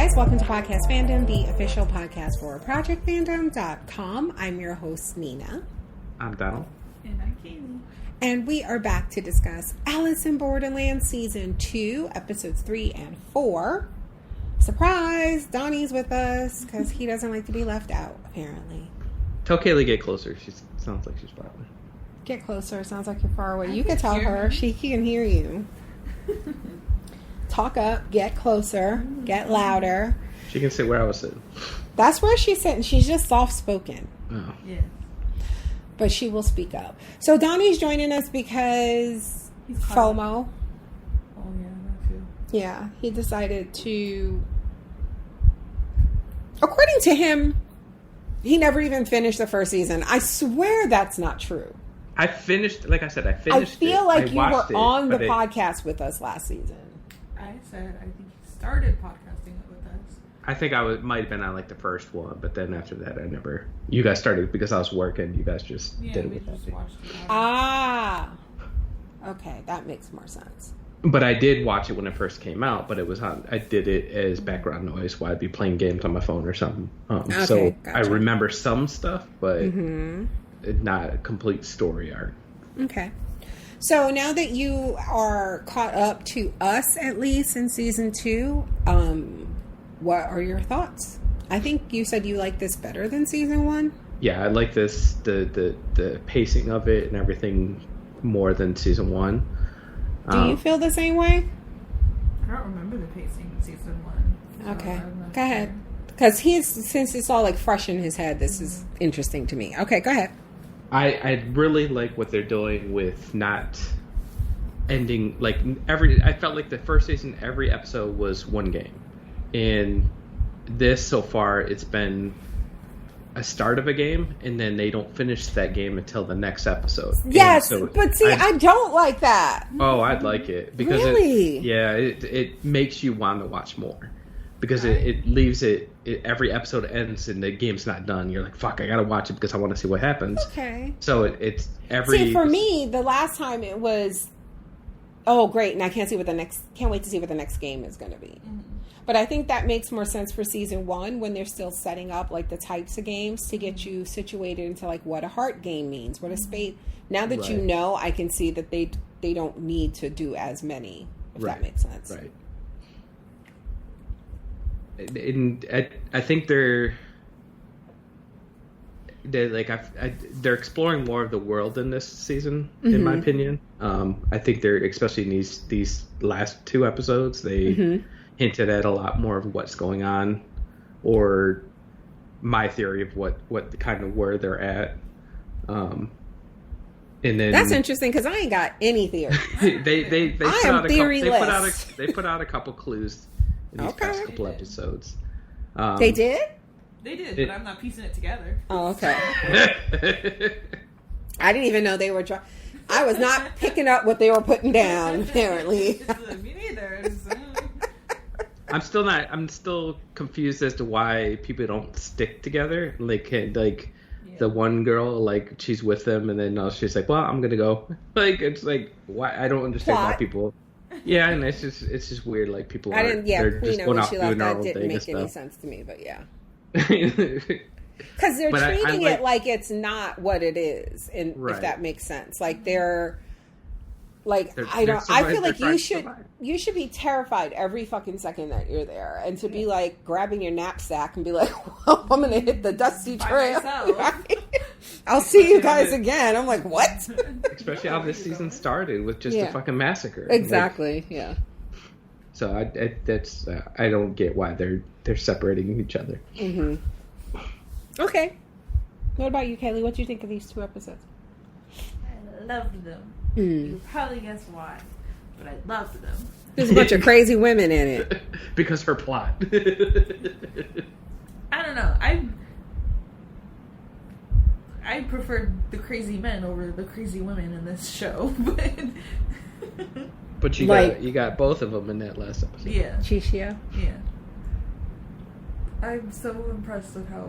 guys, welcome to Podcast Fandom, the official podcast for ProjectFandom.com. I'm your host, Nina. I'm Donald. And I'm Kaylee. And we are back to discuss Alice in Borderland Season 2, Episodes 3 and 4. Surprise! Donnie's with us, because he doesn't like to be left out, apparently. Tell Kaylee get closer. She sounds like she's far away. Get closer. Sounds like you're far away. You can tell her. She can hear you. Talk up. Get closer. Get louder. She can sit where I was sitting. That's where she's sitting. She's just soft-spoken. Oh. Yeah. But she will speak up. So Donnie's joining us because FOMO. Oh, yeah, that too. Yeah, he decided to... According to him, he never even finished the first season. I swear that's not true. I finished, like I said, I finished it. I feel like you were on the it, podcast with us last season. I said, I think he started podcasting with us. I think I might have been on like the first one, but then after that I never... You guys started because I was working. You guys just did it we without just me. watched it. Ah. Okay, that makes more sense. But I did watch it when it first came out, but it was on... I did it as background noise while I'd be playing games on my phone or something. Okay, so gotcha. I remember some stuff, but Mm-hmm. not a complete story arc. Okay. So now that you are caught up to us, at least in season 2, what are your thoughts? I think you said you like this better than season 1. Yeah, I like this, the pacing of it and everything more than season 1. Do you feel the same way? I don't remember the pacing in season 1. So Okay. I'm not Go ahead. sure. Because since it's all like fresh in his head, this is interesting to me. Okay, go ahead. I really like what they're doing with not ending like I felt like the first season every episode was one game, and this so far it's been a start of a game and then they don't finish that game until the next episode. Yes, so but see, I don't like that. Oh, I'd like it because Really? it makes you want to watch more. Because it leaves it, every episode ends and the game's not done. You're like, fuck, I gotta watch it because I want to see what happens. Okay. So it's every... See, for me, the last time it was, oh, great, and I can't wait to see what the next game is going to be. Mm-hmm. But I think that makes more sense for season 1 when they're still setting up like the types of games to get you situated into like what a heart game means, what a spade. Now that you Right. know, I can see that they don't need to do as many, if that makes sense. Right. And I think they're like they're exploring more of the world in this season, in my opinion. I think they're, especially in these last 2 episodes, they hinted at a lot more of what's going on, or my theory of what kind of where they're at. And then That's interesting because I ain't got any theory. they I am theoryless. they put out a couple clues in these past couple episodes. They did? They did, but I'm not piecing it together. Oh, okay. I didn't even know they were trying. I was not picking up what they were putting down, apparently. Me neither. I'm still confused as to why people don't stick together. The one girl, like, she's with them, and then she's like, well, I'm gonna go. Like, it's like, why? I don't understand why people. Yeah, and it's just weird. Like, people I didn't. Yeah, they're just Queen, going when out she doing left, their that own didn't thing make and any stuff. sense to me. But yeah, because they're treating it like it's not what it is, and if that makes sense, like they're. Like I feel like you should be terrified every fucking second that you're there, and to be like grabbing your knapsack and be like, well, I'm gonna hit the dusty trail. I'll see you guys again. I'm like, what? Especially how this season started with just a fucking massacre. Exactly. Like, yeah. So I don't get why they're separating each other. Mm-hmm. Okay. What about you, Kaylee? What do you think of these 2 episodes? I loved them. You probably guess why, but I loved them. There's a bunch of crazy women in it. Because her plot. I don't know. I preferred the crazy men over the crazy women in this show, but you got both of them in that last episode. Yeah. Chichia. Yeah. I'm so impressed with how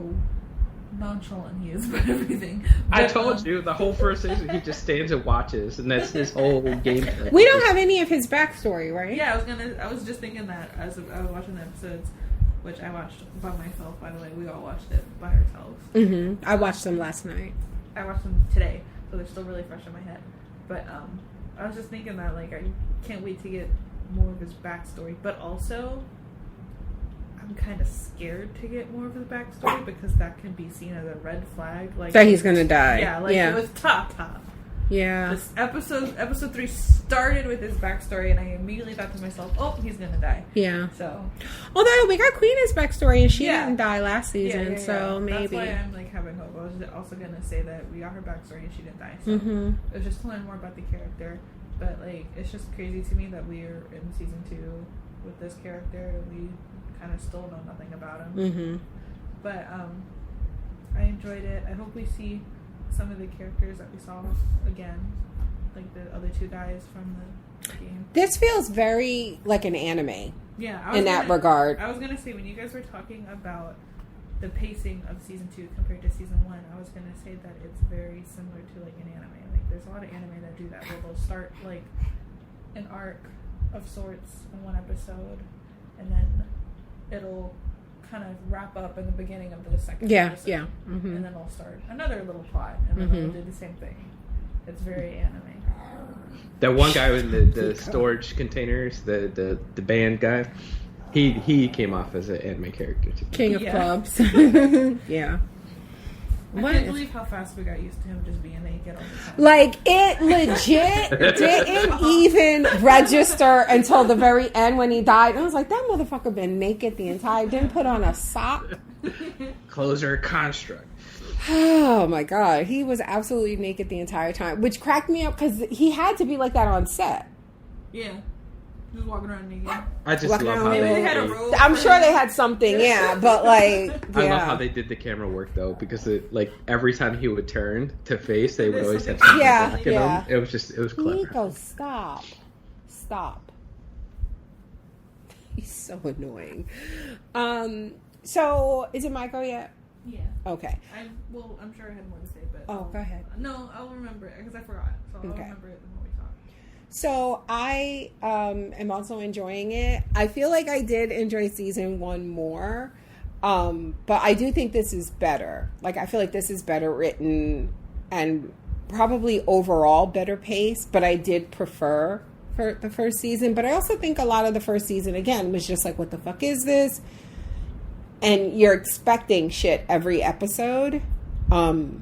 nonchalant he is about everything. I told you, the whole first season he just stands and watches, and that's his whole game plan. We don't have any of his backstory, right? Yeah, I was just thinking that as I was watching the episodes. which I watched by myself, by the way. We all watched it by ourselves. Mm-hmm. I watched them last night. I watched them today, so they're still really fresh in my head. But I was just thinking that, like, I can't wait to get more of his backstory. But also, I'm kind of scared to get more of his backstory because that can be seen as a red flag. Like that he's gonna die. Yeah, like it was Tata. Yeah. This episode 3 started with his backstory, and I immediately thought to myself, "Oh, he's gonna die." Yeah. So, although we got Queen's backstory, and she didn't die last season, yeah. so maybe. That's why I'm like having hope. I was also gonna say that we got her backstory, and she didn't die. So it was just to learn more about the character. But like, it's just crazy to me that we're in season 2 with this character, and we kind of still know nothing about him. Mm-hmm. But I enjoyed it. I hope we see some of the characters that we saw again, like the other 2 guys from the game. This feels very like an anime. Yeah, in that regard. I was gonna say, when you guys were talking about the pacing of season 2 compared to season 1, I was gonna say that it's very similar to like an anime. Like there's a lot of anime that do that, where they'll start like an arc of sorts in one episode, and then it'll kind of wrap up in the beginning of the second episode. Yeah. Mm-hmm. And then they'll start another little plot, and then they'll do the same thing. It's very anime. That one guy with the storage containers, the band guy, he came off as an anime character too. King of clubs. Yeah. I can't believe how fast we got used to him just being naked all the time. Like, it legit didn't even register until the very end when he died. I was like, that motherfucker been naked the entire, didn't put on a sock. Closer construct. Oh my god, he was absolutely naked the entire time, which cracked me up because he had to be like that on set. Yeah. Just walking around naked. I just love how they had a robe. I'm sure they had something, yeah, but like, yeah. I love how they did the camera work though, because it, like, every time he would turn to face, they would always have something black in him. It was clever. Nico, stop. He's so annoying. So is it my go yet? Yeah. Okay. I'm sure I had more to say, but go ahead. No, I'll remember it because I forgot. So I'll remember it when we talk. So I am also enjoying it. I feel like I did enjoy season 1 more, but I do think this is better. Like, I feel like this is better written and probably overall better paced, but I did prefer for the first season. But I also think a lot of the first season, again, was just like, what the fuck is this? And you're expecting shit every episode. And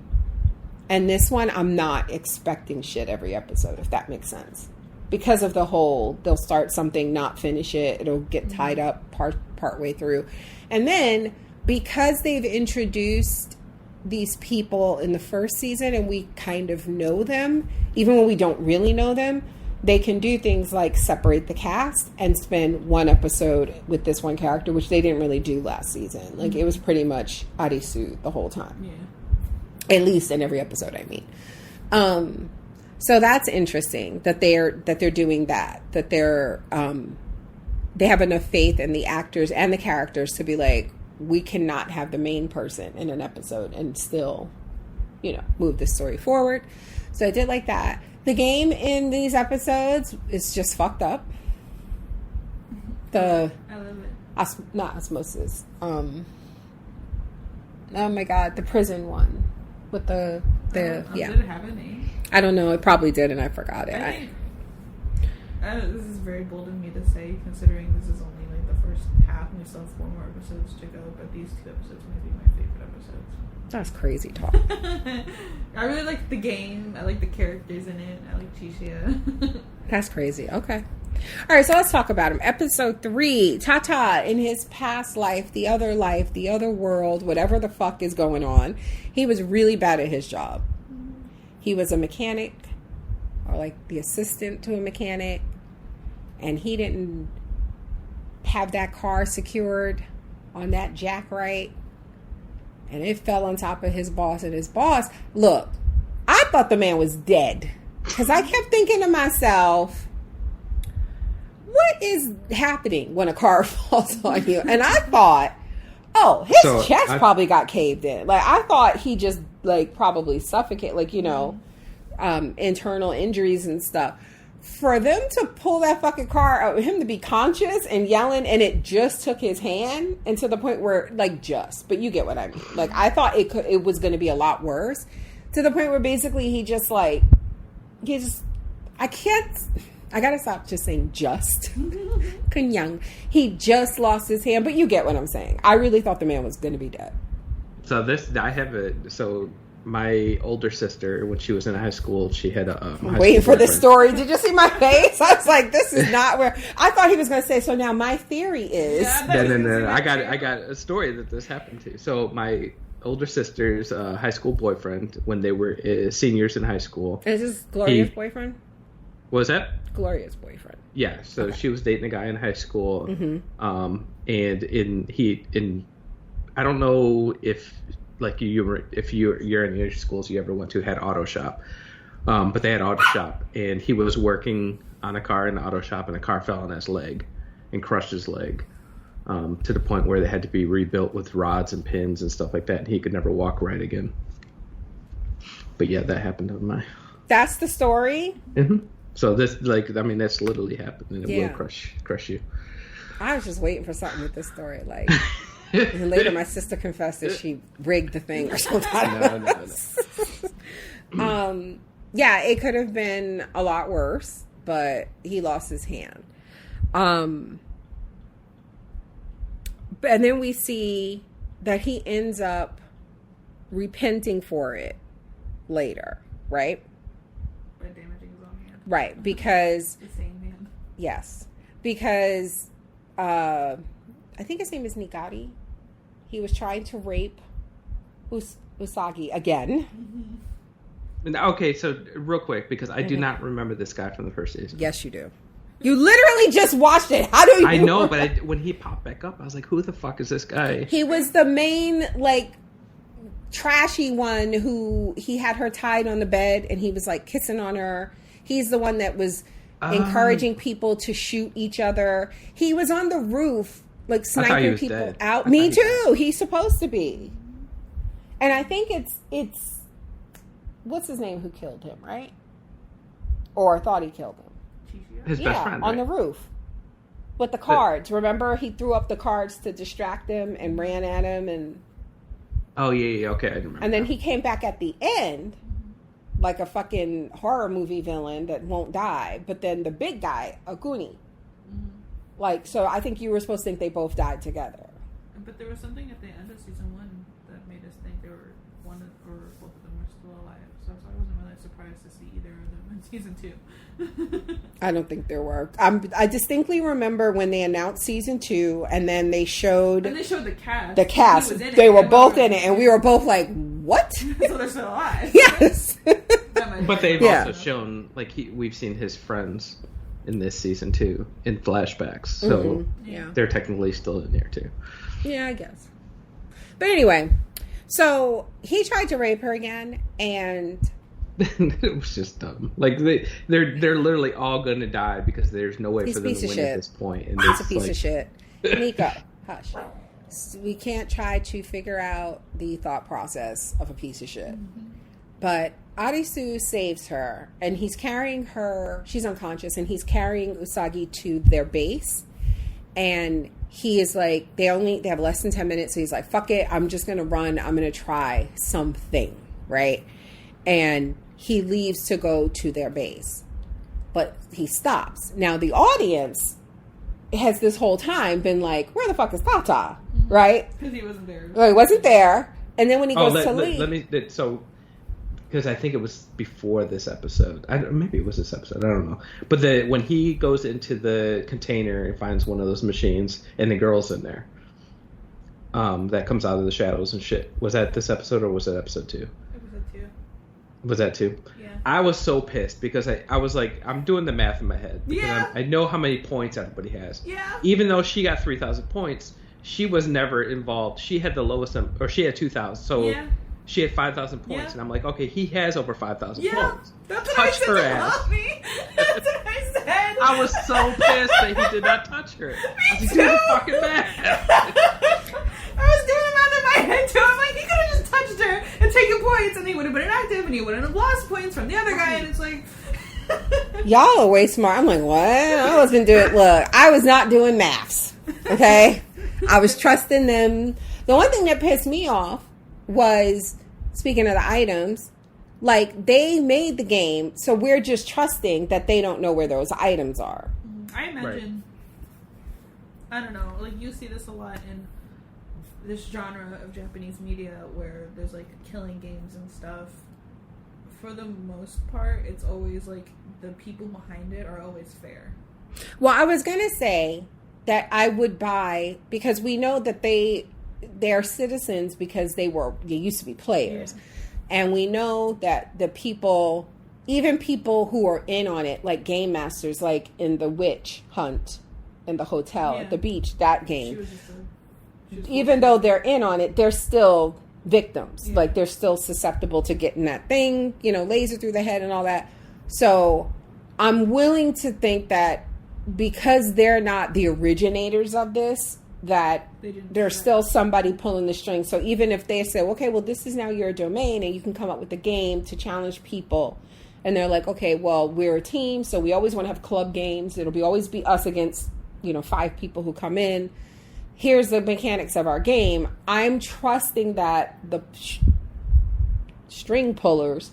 this one, I'm not expecting shit every episode, if that makes sense. Because of the whole, they'll start something, not finish it, it'll get tied up part way through. And then, because they've introduced these people in the first season and we kind of know them, even when we don't really know them, they can do things like separate the cast and spend one episode with this one character, which they didn't really do last season. Like, it was pretty much Arisu the whole time. Yeah. At least in every episode, I mean. So that's interesting that they're doing that they're they have enough faith in the actors and the characters to be like, we cannot have the main person in an episode and still, move the story forward. So I did like that. The game in these episodes is just fucked up. I love it. Not osmosis. Oh my god, the prison one with the Did it have a name? I don't know. It probably did, and I forgot it. This is very bold of me to say, considering this is only like the first half, and we still have 4 more episodes to go. But these 2 episodes may be my favorite episodes. That's crazy talk. I really like the game. I like the characters in it. I like Chichia. That's crazy. Okay. All right, so let's talk about him. Episode 3, Tata, in his past life, the other world, whatever the fuck is going on, he was really bad at his job. He was a mechanic, or like the assistant to a mechanic, and he didn't have that car secured on that jack right, and it fell on top of his boss, and his boss, look, I thought the man was dead, because I kept thinking to myself, what is happening when a car falls on you? And I thought, his chest probably got caved in. Like, I thought he just, like, probably suffocated, like, internal injuries and stuff. for them to pull that fucking car out, him to be conscious and yelling, and it just took his hand, and to the point where, like, but you get what I mean. Like, I thought it was going to be a lot worse, to the point where basically I gotta stop just saying just. Kunyang. He just lost his hand, but you get what I'm saying. I really thought the man was going to be dead. So my older sister, when she was in high school, she had a waiting for this story. Did you see my face? I was like, this is not where I thought he was going to say. So now my theory is. No. I got a story that this happened to. So my older sister's high school boyfriend, when they were seniors in high school. Is this Gloria's boyfriend? What was that? Gloria's boyfriend. Yeah. So okay. She was dating a guy in high school, and I don't know if. Like you're in your schools you ever went to had auto shop, but they had auto shop, and he was working on a car in the auto shop, and the car fell on his leg and crushed his leg, to the point where they had to be rebuilt with rods and pins and stuff like that, and he could never walk right again. But yeah, that happened to my. That's the story. Mm-hmm. So that's literally happened, and it will crush you. I was just waiting for something with this story, like. And later my sister confessed that she rigged the thing or something. No. Yeah, it could have been a lot worse, but he lost his hand. And then we see that he ends up repenting for it later, right? By damaging his own hand. Right, because... The same hand. Yes. Because... I think his name is Nigari. He was trying to rape Usagi again. Mm-hmm. Okay, so real quick, because I do not remember this guy from the first season. Yes, you do. You literally just watched it. How do you? I know, but when he popped back up, I was like, "Who the fuck is this guy?" He was the main, like, trashy one who he had her tied on the bed, and he was like kissing on her. He's the one that was encouraging people to shoot each other. He was on the roof. Like sniping people dead. Out. Me too. He's supposed to be. And I think it's what's his name who killed him, right? Or thought he killed him. His best friend, on right? the roof. With the cards. Remember he threw up the cards to distract him and ran at him and oh yeah, okay, I remember. And then he came back at the end like a fucking horror movie villain that won't die. But then the big guy, Akuni. Like, so I think you were supposed to think they both died together. But there was something at the end of season 1 that made us think they were both of them were still alive. So I wasn't really surprised to see either of them in season 2. I don't think there were. I distinctly remember when they announced season 2, and then they showed... And they showed the cast. The cast. They were both in it, and we were both like, what? So they're still alive. Yes. But they've also shown, like, we've seen his friends... in this season too, in flashbacks, so they're technically still in there too. Yeah, I guess. But anyway, so he tried to rape her again, and it was just dumb. Like they're literally all going to die because there's no way for them to win at this point. And it's a piece of shit. Nico, hush. We can't try to figure out the thought process of a piece of shit. Mm-hmm. But Arisu saves her, and he's carrying her. She's unconscious, and he's carrying Usagi to their base. And he is like, they have less than 10 minutes, so he's like, fuck it, I'm just going to run. I'm going to try something, right? And he leaves to go to their base. But he stops. Now, the audience has this whole time been like, where the fuck is Tata? Right? Because he wasn't there. Well, he wasn't there. And then when he goes to leave... Because I think it was before this episode. Maybe it was this episode. I don't know. But when he goes into the container and finds one of those machines, and the girl's in there, that comes out of the shadows and shit. Was that this episode or was that episode 2? It was a 2. Was that 2? Yeah. I was so pissed because I was like, I'm doing the math in my head. Because I know how many points everybody has. Yeah. Even though she got 3,000 points, she was never involved. She had the lowest, or she had 2,000. So. Yeah. She had 5,000 points, and I'm like, okay, he has over 5,000 points. That's what I said. Her ass. Me. That's what I said. I was so pissed that he did not touch her. I was doing the fucking math. I was doing math in my head too. I'm like, he could have just touched her and taken points, and he would have been inactive, and he wouldn't have lost points from the other guy. And it's like, Y'all are way smart. I'm like, what? I wasn't doing. Look, I was not doing maths. Okay, I was trusting them. The one thing that pissed me off was, speaking of the items, like, they made the game, so we're just trusting that they don't know where those items are. I imagine, I don't know, like, you see this a lot in this genre of Japanese media where there's, like, killing games and stuff. For the most part, it's always, like, the people behind it are always fair. Well, I was going to say that I would buy, because we know that they're citizens because they used to be players. Yeah. And we know that the people, even people who are in on it, like game masters, like in the witch hunt in the hotel at the beach, that game, even though they're in on it, they're still victims. Like, they're still susceptible to getting that thing, laser through the head and all that. So I'm willing to think that because they're not the originators of this, that there's still somebody pulling the strings. So even if they say, okay, well, this is now your domain and you can come up with a game to challenge people, and they're like, okay, well, we're a team, so we always want to have club games. It'll always be us against 5 people who come in. Here's the mechanics of our game. I'm trusting that the string pullers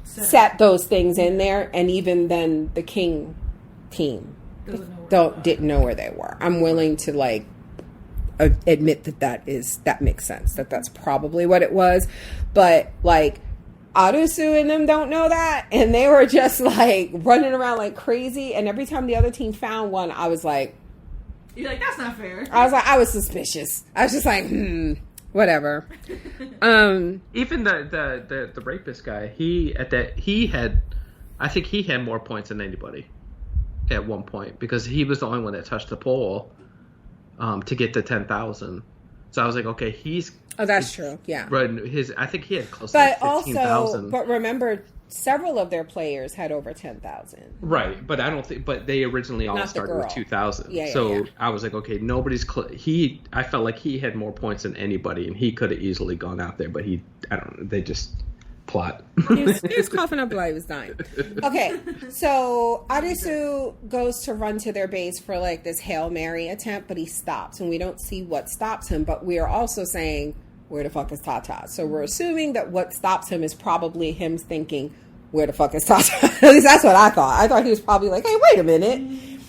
set those things in there, and even then the king team didn't know where they were. I'm willing to admit that makes sense, that's probably what it was. But like, Arusu and them don't know that, and they were just like running around like crazy, and every time the other team found one, I was like, you're like, that's not fair. I was suspicious. I was just like, whatever. Even the rapist guy, I think he had more points than anybody at one point, because he was the only one that touched the pole to get to 10,000. So I was like, okay, that's true. Yeah. Right. I think he had close to 15,000. But remember, several of their players had over 10,000. Right, but I don't think. But they originally all started with 2,000. Yeah. I was like, okay, nobody's. I felt like he had more points than anybody, and he could have easily gone out there, but I don't know. They just plot. He was coughing up blood. He was dying. Okay, so Arisu goes to run to their base for like this Hail Mary attempt, but he stops, and we don't see what stops him. But we are also saying, where the fuck is Tata? So we're assuming that what stops him is probably him thinking, where the fuck is Tata? At least that's what I thought. I thought he was probably like, hey, wait a minute.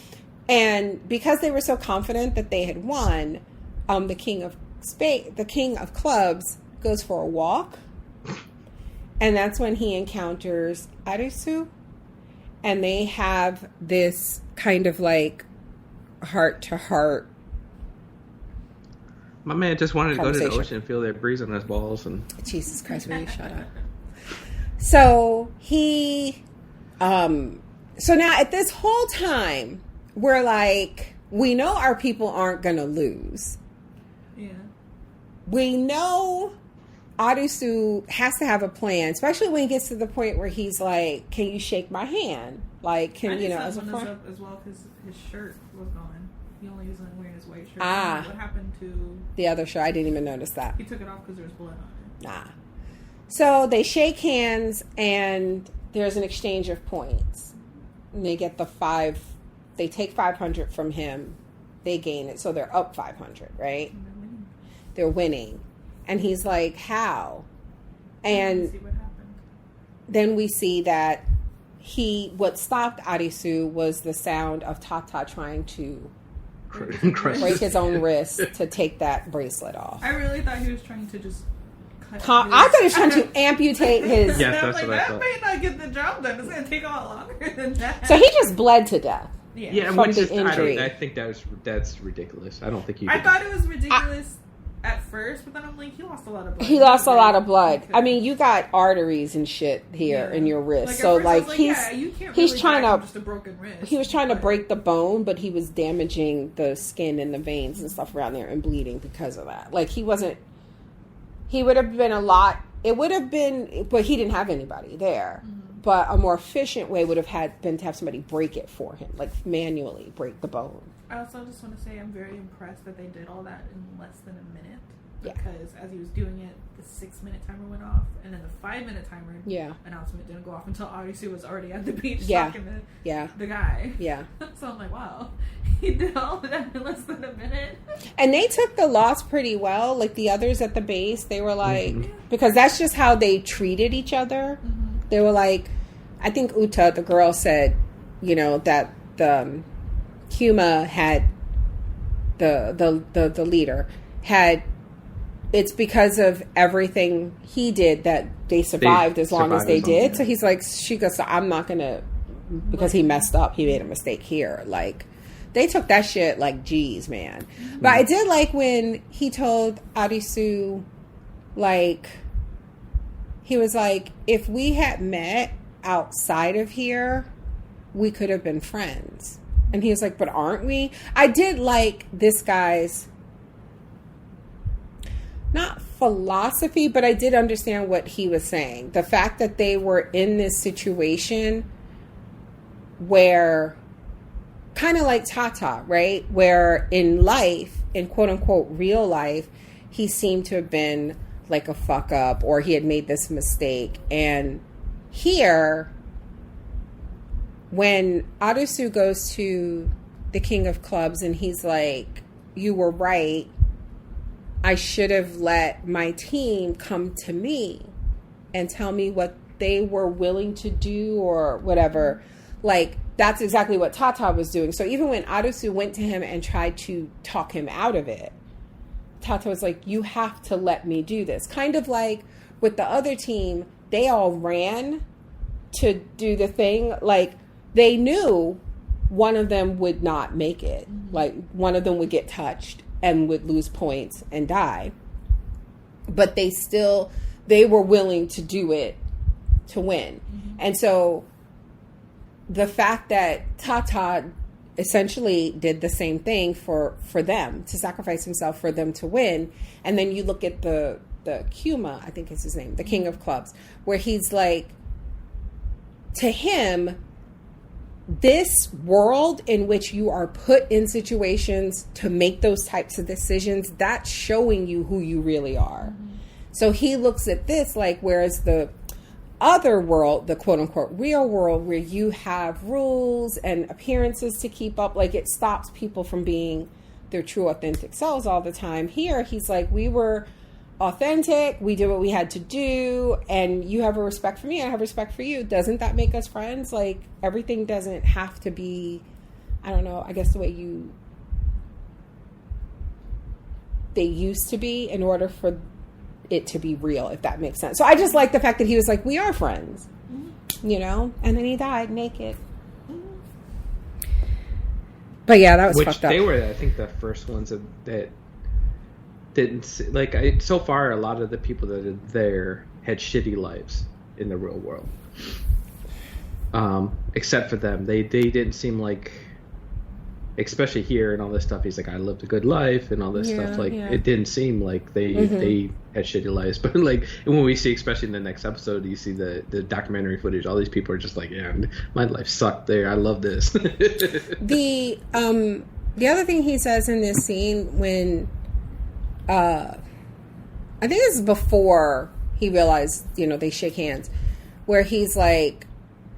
And because they were so confident that they had won, the king of clubs goes for a walk. And that's when he encounters Arisu. And they have this kind of like heart-to-heart. My man just wanted to go to the ocean and feel that breeze on his balls. And Jesus Christ, will you shut up? So he, so now at this whole time, we're like, we know our people aren't going to lose. Yeah. We know Arisu has to have a plan, especially when he gets to the point where he's like, can you shake my hand? Like, as a friend? Up as well, because his shirt was gone. He only was wearing his white shirt. What happened to the other shirt? I didn't even notice that. He took it off because there was blood on it. So they shake hands, and there's an exchange of points. And they get they take 500 from him. They gain it, so they're up 500, right? They're winning. And he's like, how? And see what happened. Then we see that what stopped Arisu was the sound of Tata trying to break his own wrist to take that bracelet off. I really thought he was trying to just I thought he was trying to amputate his... Yes, that's what I thought. That may not get the job done. It's going to take a lot longer than that. So he just bled to death. Yeah, from the injury. I think that's ridiculous. I don't think I thought it was ridiculous at first, but then I'm like, he lost a lot of blood. He lost a lot of blood. I mean, you got arteries and shit here in your wrist. So like he's trying to just a broken wrist. He was trying to break the bone, but he was damaging the skin and the veins and stuff around there and bleeding because of that. Like he would have been a lot. It would have been, but he didn't have anybody there. Mm-hmm. But a more efficient way would have been to have somebody break it for him, like manually break the bone. I also just want to say I'm very impressed that they did all that in less than a minute. because as he was doing it, the 6-minute timer went off, and then the 5-minute timer announcement didn't go off until Arisu was already at the beach talking to the guy. Yeah. So I'm like, wow, he did all of that in less than a minute. And they took the loss pretty well. Like the others at the base, they were like, because that's just how they treated each other. Mm-hmm. They were like, I think Uta, the girl, said, you know, that the Kuma had the leader had. It's because of everything he did that they survived as long as they did. So he's like, she goes, so I'm not going to, because he messed up, he made a mistake here. Like, they took that shit like, geez, man. Mm-hmm. But I did like when he told Arisu, like, he was like, if we had met outside of here, we could have been friends. And he was like, but aren't we? I did like this guy's, not philosophy, but I did understand what he was saying. The fact that they were in this situation where, kind of like Tata, right? Where in life, in quote unquote real life, he seemed to have been like a fuck up, or he had made this mistake. And here, when Arisu goes to the King of Clubs and he's like, you were right, I should have let my team come to me and tell me what they were willing to do or whatever. Like, that's exactly what Tata was doing. So even when Arisu went to him and tried to talk him out of it, Tata was like, you have to let me do this. Kind of like with the other team, they all ran to do the thing. Like, they knew one of them would not make it. Like, one of them would get touched and would lose points and die. But they were willing to do it to win. Mm-hmm. And so the fact that Tata essentially did the same thing for them, to sacrifice himself for them to win. And then you look at the Kuma, I think is his name, the King of Clubs, where he's like, to him, this world in which you are put in situations to make those types of decisions, that's showing you who you really are. Mm-hmm. So he looks at this like, whereas the other world, the quote unquote real world, where you have rules and appearances to keep up, like it stops people from being their true authentic selves all the time. Here, he's like, we were authentic, we did what we had to do, and you have a respect for me, I have respect for you. Doesn't that make us friends? Like, everything doesn't have to be, I don't know, I guess the way they used to be in order for it to be real, if that makes sense. So I just like the fact that he was like, we are friends, you know, and then he died naked. But yeah, that was fucked up. They were, I think, the first ones that didn't see, like, so far a lot of the people that are there had shitty lives in the real world, except for them. They didn't seem like, especially here and all this stuff, he's like, I lived a good life and all this stuff, like it didn't seem like they had shitty lives. But like, when we see, especially in the next episode, you see the documentary footage, all these people are just like, yeah, my life sucked there, I love this. The other thing he says in this scene, when I think this is before he realized, you know, they shake hands, where he's like,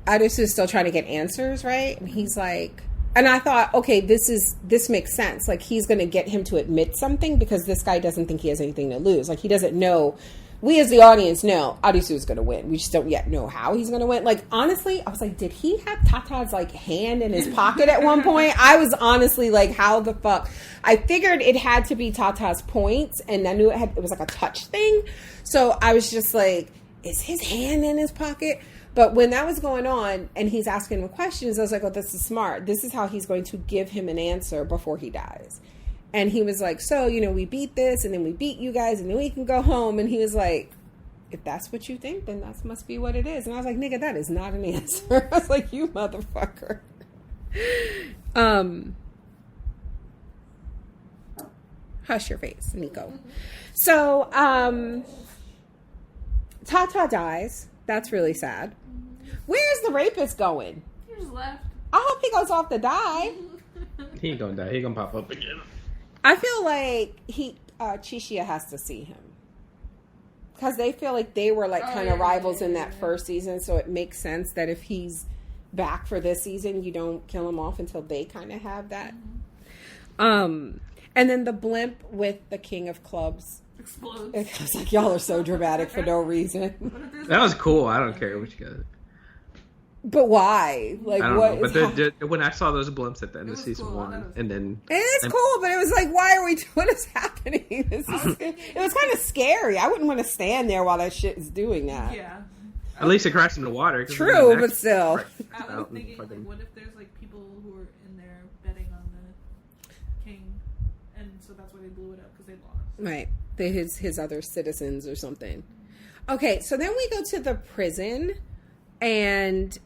Arisu is still trying to get answers, right? And he's like, and I thought, okay, this makes sense. Like, he's going to get him to admit something, because this guy doesn't think he has anything to lose. Like, he doesn't know. We as the audience know Arisu is going to win. We just don't yet know how he's going to win. Like, honestly, I was like, did he have Tata's, like, hand in his pocket at one point? I was honestly like, how the fuck? I figured it had to be Tata's points, and I knew it was like a touch thing. So I was just like, is his hand in his pocket? But when that was going on and he's asking him questions, I was like, oh, this is smart. This is how he's going to give him an answer before he dies. And he was like, so, you know, we beat this, and then we beat you guys, and then we can go home. And he was like, if that's what you think, then that must be what it is. And I was like, nigga, that is not an answer. I was like, you motherfucker. Hush your face, Nico. So, Tata dies. That's really sad. Where's the rapist going? He just left. I hope he goes off to die. He ain't gonna die. He gonna pop up again. I feel like Sheeeeit has to see him. Because they feel like they were like kind of rivals in that first season, so it makes sense that if he's back for this season, you don't kill him off until they kind of have that. And then the blimp with the King of Clubs explodes. It was like, y'all are so dramatic for no reason. That was cool. I don't care what you got. But why? Like, I don't what? know. But when I saw those blimps at the end of season 1, and then it is cool, but it was like, why are we? What is happening? It was kind of scary. I wouldn't want to stand there while that shit is doing that. Yeah. At least it crashed in the water. True, but still. I was thinking, like, what if there's like people who are in there betting on the king, and so that's why they blew it up because they lost. Right, his other citizens or something. Okay, so then we go to the prison, and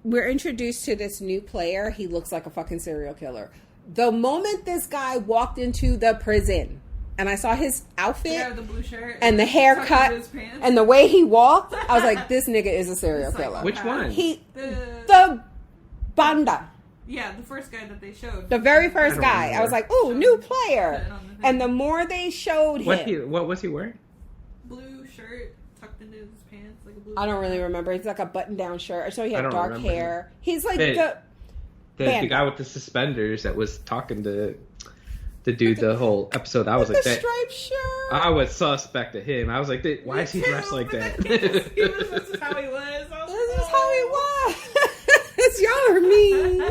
we're introduced to this new player. He looks like a fucking serial killer. The moment this guy walked into the prison and I saw his outfit, the blue shirt, and the haircut, and the way he walked, I was like, this nigga is a serial killer. Which one? The Banda. Yeah, the first guy that they showed. The very first guy. I was like, ooh, new player. And the more they showed him. What was he wearing? Blue shirt tucked into his pants. Like a blue I don't really remember. He's like a button-down shirt. So he had dark hair. He's like the guy with the suspenders that was talking to do the whole episode. I was like, that striped shirt. I was suspect of him. I was like, why is he dressed like that? This is how he was. This is how he was. Y'all are mean.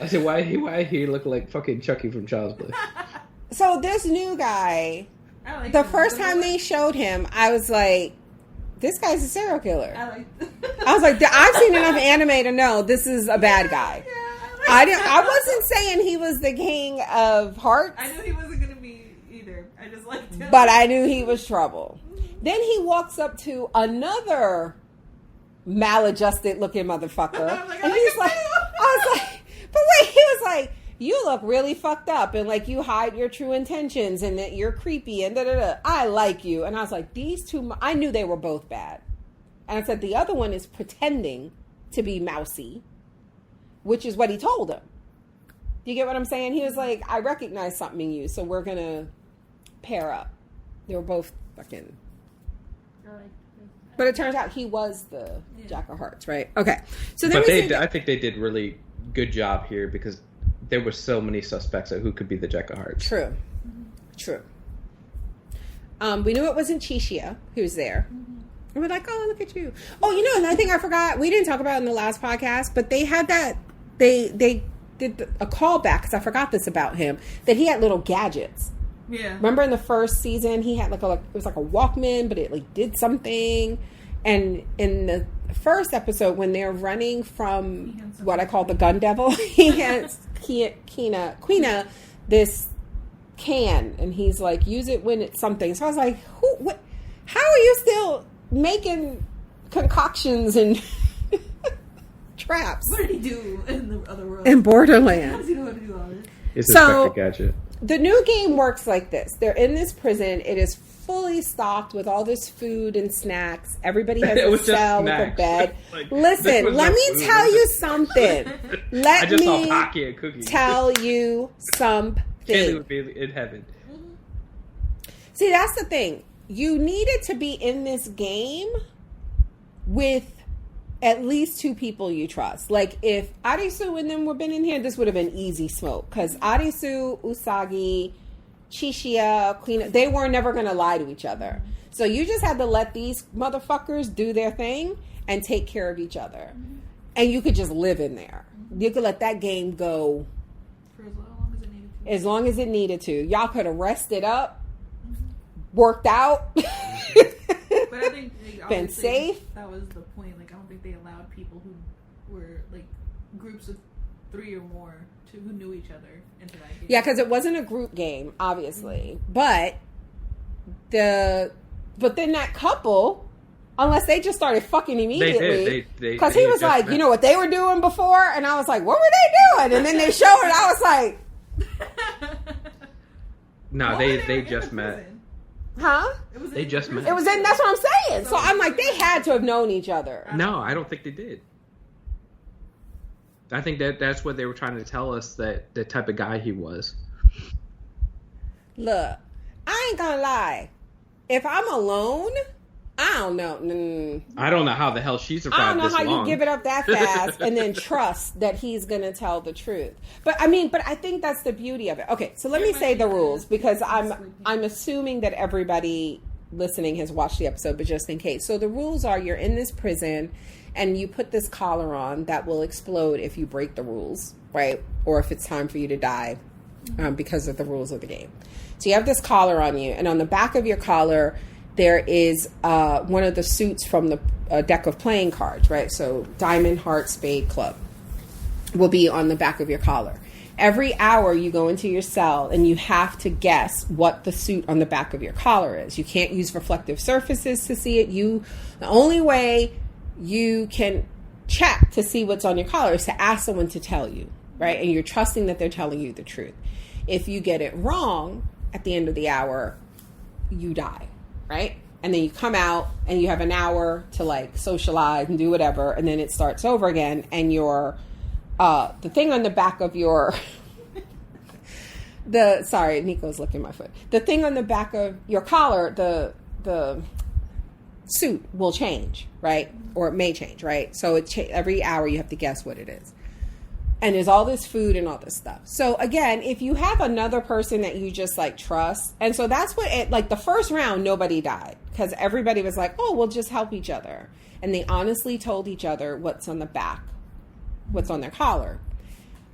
I said, why he look like fucking Chucky from Child's Play? So this new guy, the first time they showed him, I was like, this guy's a serial killer. I was like, I've seen enough anime to know this is a bad guy. Yeah, I wasn't saying he was the king of hearts. I knew he wasn't going to be either. I just liked him. But I knew he was trouble. Then he walks up to another maladjusted looking motherfucker. And he's like, I was like, but wait, he was like, you look really fucked up and like you hide your true intentions and that you're creepy and da-da-da. I like you. And I was like, these two, I knew they were both bad. And I said, the other one is pretending to be mousy, which is what he told him. Do you get what I'm saying? He was like, I recognize something in you, so we're going to pair up. They were both fucking... But it turns out he was the Jack of Hearts, right? Okay. So then I think they did really good job here because there were so many suspects of who could be the Jack of Hearts. True. True. We knew it wasn't Sheeeeit who was there. And we're like, oh, look at you. Oh, you know, another thing I forgot, we didn't talk about in the last podcast, but they had that, they did a callback, because I forgot this about him, that he had little gadgets. Yeah. Remember in the first season, he had it was like a Walkman, but it like did something. And in the first episode, when they're running from what I call the gun devil, he has Quina this can, and he's like, use it when it's something. So I was like, how are you still making concoctions and traps? What did he do in the other world? In Borderland. How does he know how to do all this? It's Inspector Gadget. The new game works like this. They're in this prison. It is fully stocked with all this food and snacks. Everybody has a cell with a bed. Listen, let me tell you something. Let me saw hockey and cookies. Tell you something. Kaylee would be in heaven. See, that's the thing. You needed to be in this game with at least two people you trust. Like, if Arisu and them were been in here, this would have been easy smoke. Because Arisu, Usagi, Sheeeeit, Queen, they were never going to lie to each other. So you just had to let these motherfuckers do their thing and take care of each other. And you could just live in there. You could let that game go for as long as it needed to. As long as it needed to. Y'all could have rested up, worked out. But I think been safe. That was the point. Like, I don't think they allowed people who were like groups of 3 or more who knew each other into that game. Yeah, because it wasn't a group game, obviously. But then that couple, unless they just started fucking immediately, because he was like, you know what they were doing before, and I was like, what were they doing? And then they showed it. I was like, no, they just met. Huh? They just met. It was in. That's what I'm saying. So I'm like, they had to have known each other. No, I don't think they did. I think that's what they were trying to tell us, that the type of guy he was. Look, I ain't gonna lie. If I'm alone, I don't know. I don't know how the hell she survived. I don't know this how long. you give it up that fast and then trust that he's going to tell the truth. But I think that's the beauty of it. Okay, so let me say the rules because I'm assuming that everybody listening has watched the episode, but just in case. So the rules are you're in this prison and you put this collar on that will explode if you break the rules, right? Or if it's time for you to die because of the rules of the game. So you have this collar on you, and on the back of your collar there is one of the suits from the deck of playing cards, right? So diamond, heart, spade, club will be on the back of your collar. Every hour you go into your cell and you have to guess what the suit on the back of your collar is. You can't use reflective surfaces to see it. The only way you can check to see what's on your collar is to ask someone to tell you, right? And you're trusting that they're telling you the truth. If you get it wrong at the end of the hour, you die. Right? And then you come out and you have an hour to like socialize and do whatever. And then it starts over again. And your, the thing on the back of your, sorry, Nico's licking my foot. The thing on the back of your collar, the suit will change, right? Or it may change, right? So every hour you have to guess what it is. And there's all this food and all this stuff. So again, if you have another person that you just like trust, and so that's what like the first round, nobody died because everybody was like, oh, we'll just help each other. And they honestly told each other what's on the back, what's on their collar.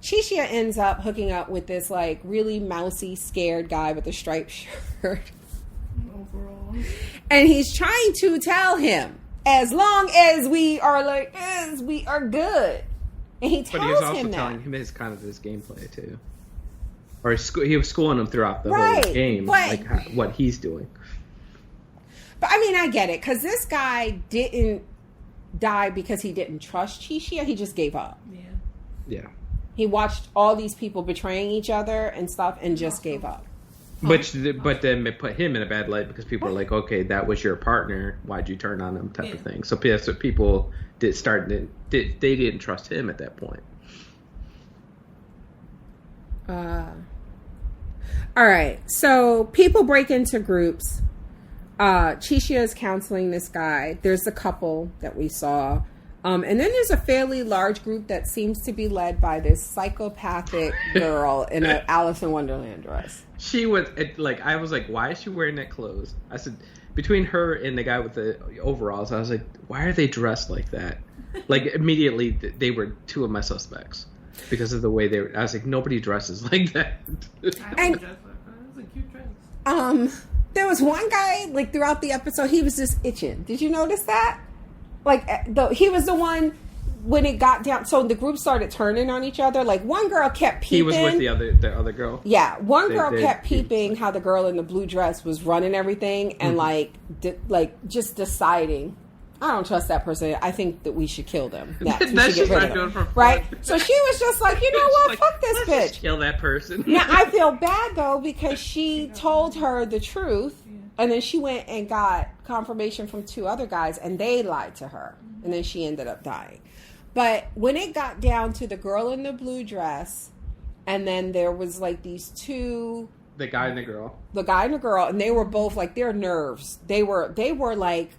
Sheeeeit ends up hooking up with this like really mousy, scared guy with a striped shirt. Overall. And he's trying to tell him, as long as we are like, as we are good. And he tells him that. But he was also telling him his gameplay too, or he was schooling him throughout the whole game, like what he's doing. But I mean, I get it because this guy didn't die because he didn't trust Sheeeeit. He just gave up. Yeah. He watched all these people betraying each other and stuff, and just gave up. But then it put him in a bad light because people are like, okay, that was your partner. Why'd you turn on him? Type of thing. So people they didn't trust him at that point. All right. So people break into groups. Sheeeeit is counseling this guy. There's a couple that we saw. And then there's a fairly large group that seems to be led by this psychopathic girl in an Alice in Wonderland dress. She was like, I was like, why is she wearing that clothes? I said, between her and the guy with the overalls, I was like, why are they dressed like that? Like immediately, they were two of my suspects because of the way they were. I was like, nobody dresses like that. And it was a cute dress. There was one guy like throughout the episode, he was just itching. Did you notice that? Like he was the one when it got down. So the group started turning on each other. Like one girl kept peeping. He was with the other girl. Yeah, one girl kept peeping how the girl in the blue dress was running everything and like just deciding, I don't trust that person. I think that we should kill them. Next. We should get rid of them. Right? So she was just like, you know what? Like, fuck this bitch. Just kill that person. Now I feel bad though because she told her the truth. And then she went and got confirmation from two other guys, and they lied to her. And then she ended up dying. But when it got down to the girl in the blue dress, and then there was like these two... The guy and the girl. The guy and the girl, and they were both like, their nerves. They were like,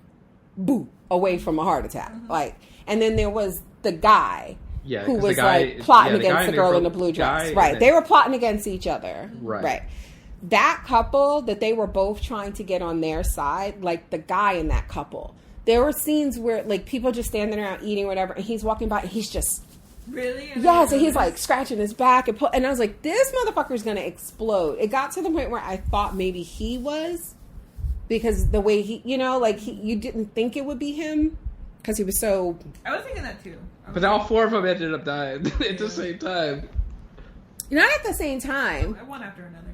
boo, away from a heart attack. Like, and then there was the guy... Yeah, who was like plotting against the girl in the blue dress. Right. They were plotting against each other. Right. That couple that they were both trying to get on their side, like the guy in that couple, there were scenes where like people just standing around eating whatever, and he's walking by and he's just really so he's like scratching his back and I was like, this motherfucker's gonna explode. It got to the point where I thought maybe he was, because the way he, you didn't think it would be him because he was so. I was thinking that too. But all four of them ended up dying at the same time. Not at the same time. One after another.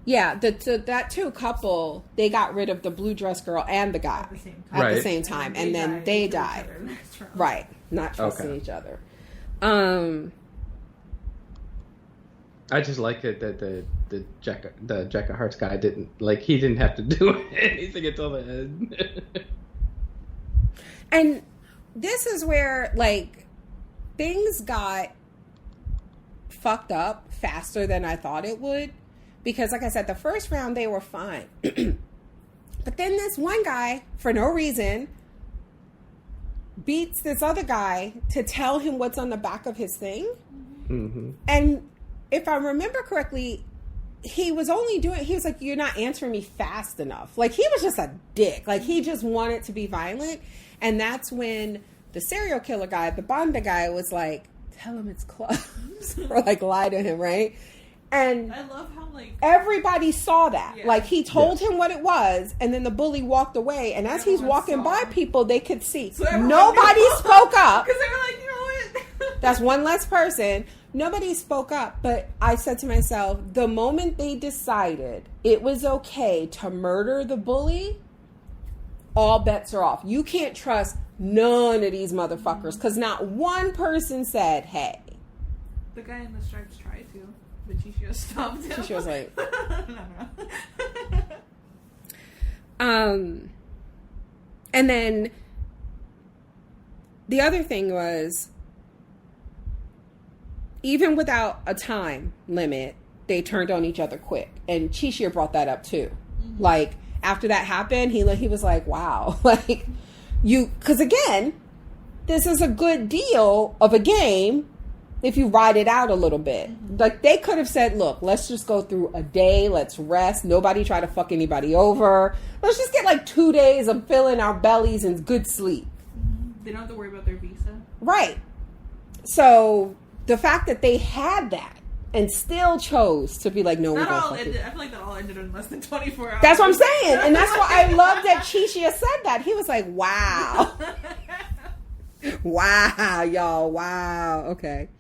Yeah, that two couple, they got rid of the blue dress girl and the guy at the same time, and then they died. Right, not trusting each other. I just like it that the Jack of Hearts guy didn't have to do anything until the end. And this is where like things got fucked up faster than I thought it would. Because, like I said, the first round, they were fine. But then this one guy, for no reason, beats this other guy to tell him what's on the back of his thing. Mm-hmm. And if I remember correctly, he was like, you're not answering me fast enough. Like, he was just a dick. Like, he just wanted to be violent. And that's when the serial killer guy, the Bonda guy, was like, tell him it's clubs. Or, like, lie to him, right? And I love how, like, everybody saw that. Yeah. Like, he told him what it was, and then the bully walked away. And as he's walking by people, they could see. So nobody spoke up. Because they were like, you know what? That's one less person. Nobody spoke up. But I said to myself, the moment they decided it was okay to murder the bully, all bets are off. You can't trust none of these motherfuckers, because not one person said, hey. The guy in the stripes tried to. But Sheeeeit stopped him. Sheeeeit was like... And then... The other thing was... Even without a time limit, they turned on each other quick. And Sheeeeit brought that up too. Mm-hmm. Like, after that happened, he was like, wow. Like, you... Because again, this is a good deal of a game... if you ride it out a little bit. Mm-hmm. Like, they could have said, look, let's just go through a day. Let's rest. Nobody try to fuck anybody over. Let's just get like 2 days of filling our bellies and good sleep. Mm-hmm. They don't have to worry about their visa. Right. So, the fact that they had that and still chose to be like, no, we're all ended. I feel like that all ended in less than 24 hours. That's what I'm saying. And that's why I love that Sheeeeit said that. He was like, wow. Wow, y'all. Wow. Okay.